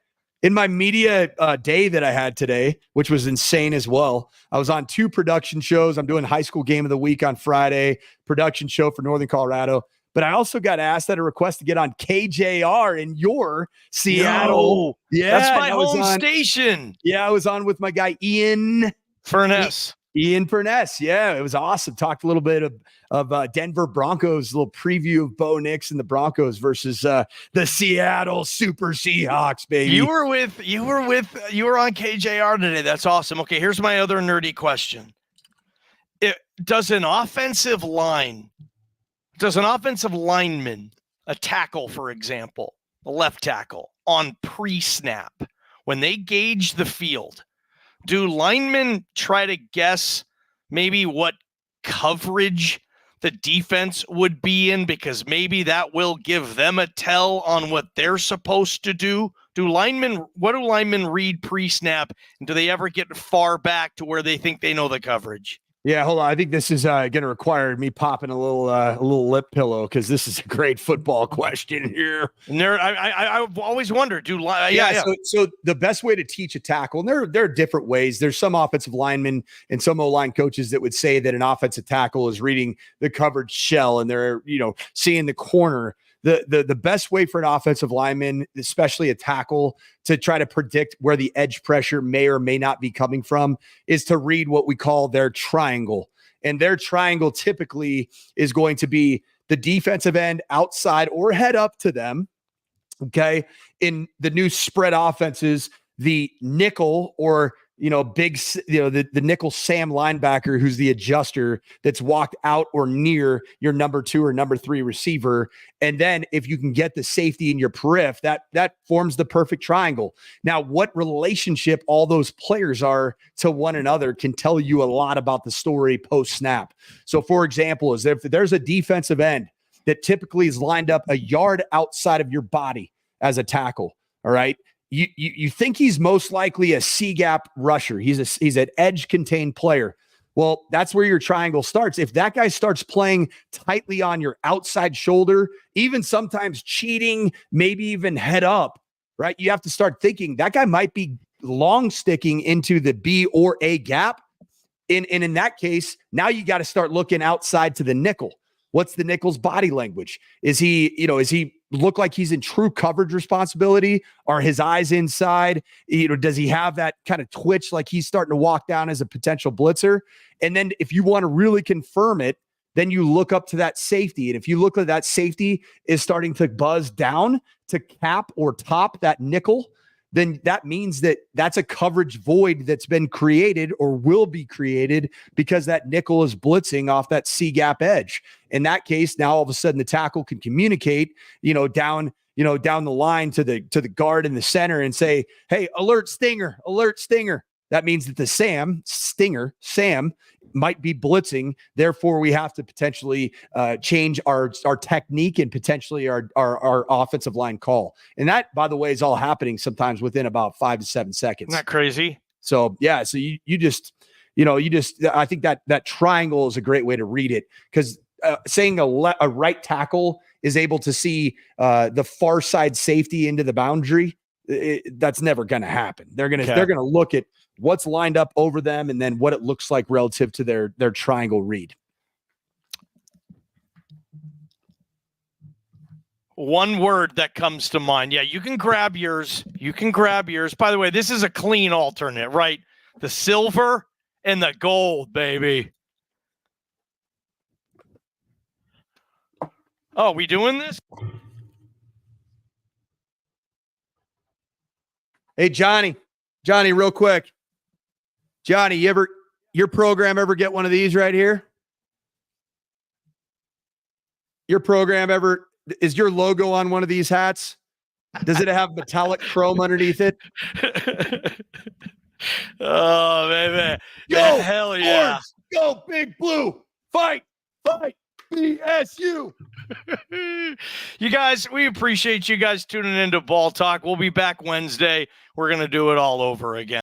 In my media day that I had today, which was insane as well, I was on 2 production shows. I'm doing High School Game of the Week on Friday, production show for Northern Colorado. But I also got asked at a request to get on KJR in your Seattle. No, yeah, that's my home station. Yeah, I was on with my guy Ian Furness. Ian Furness. Yeah, it was awesome. Talked a little bit of Denver Broncos, a little preview of Bo Nix and the Broncos versus the Seattle Super Seahawks, baby. You were on KJR today. That's awesome. Okay, here's my other nerdy question. Does an offensive lineman, a tackle, for example, a left tackle, on pre-snap, when they gauge the field, do linemen try to guess maybe what coverage the defense would be in, because maybe that will give them a tell on what they're supposed to do? What do linemen read pre-snap, and do they ever get far back to where they think they know the coverage? Yeah, hold on. I think this is going to require me popping a little lip pillow, because this is a great football question here. And I've always wondered, So the best way to teach a tackle, and there are different ways. There's some offensive linemen and some O-line coaches that would say that an offensive tackle is reading the coverage shell and they're seeing the corner. The best way for an offensive lineman, especially a tackle, to try to predict where the edge pressure may or may not be coming from is to read what we call their triangle. And their triangle typically is going to be the defensive end outside or head up to them. Okay. In the new spread offenses, the nickel or the nickel Sam linebacker, who's the adjuster that's walked out or near your number 2 or number 3 receiver. And then if you can get the safety in your periph, that forms the perfect triangle. Now, what relationship all those players are to one another can tell you a lot about the story post snap. So for example, if there's a defensive end that typically is lined up a yard outside of your body as a tackle, all right, you think he's most likely a C-gap rusher. He's an edge-contained player. Well, that's where your triangle starts. If that guy starts playing tightly on your outside shoulder, even sometimes cheating, maybe even head up, right? You have to start thinking that guy might be long sticking into the B or A gap. And in that case, now you got to start looking outside to the nickel. What's the nickel's body language? Is he look like he's in true coverage responsibility? Are his eyes inside? Does he have that kind of twitch like he's starting to walk down as a potential blitzer? And then if you want to really confirm it, then you look up to that safety. And if you look at that safety is starting to buzz down to cap or top that nickel, then that means that's a coverage void that's been created or will be created because that nickel is blitzing off that C-gap edge. In that case, now all of a sudden the tackle can communicate, down the line to the guard in the center and say, "Hey, alert stinger, alert stinger." That means that the Sam might be blitzing. Therefore, we have to potentially change our technique and potentially our offensive line call. And that, by the way, is all happening sometimes within about 5 to 7 seconds. Isn't that crazy? So yeah, so you just I think that triangle is a great way to read it, because saying a right tackle is able to see the far side safety into the boundary, that's never going to happen. They're going to look at what's lined up over them and then what it looks like relative to their triangle read. One word that comes to mind. Yeah, you can grab yours. By the way, this is a clean alternate, right? The silver and the gold, baby. Oh, we doing this? Hey, Johnny, real quick. Johnny, your program ever get one of these right here? Your program is your logo on one of these hats? Does it have metallic chrome underneath it? Oh, baby. Go, hell yeah. Force, go, Big Blue. Fight, BSU. You guys, we appreciate you guys tuning into Ball Talk. We'll be back Wednesday. We're going to do it all over again.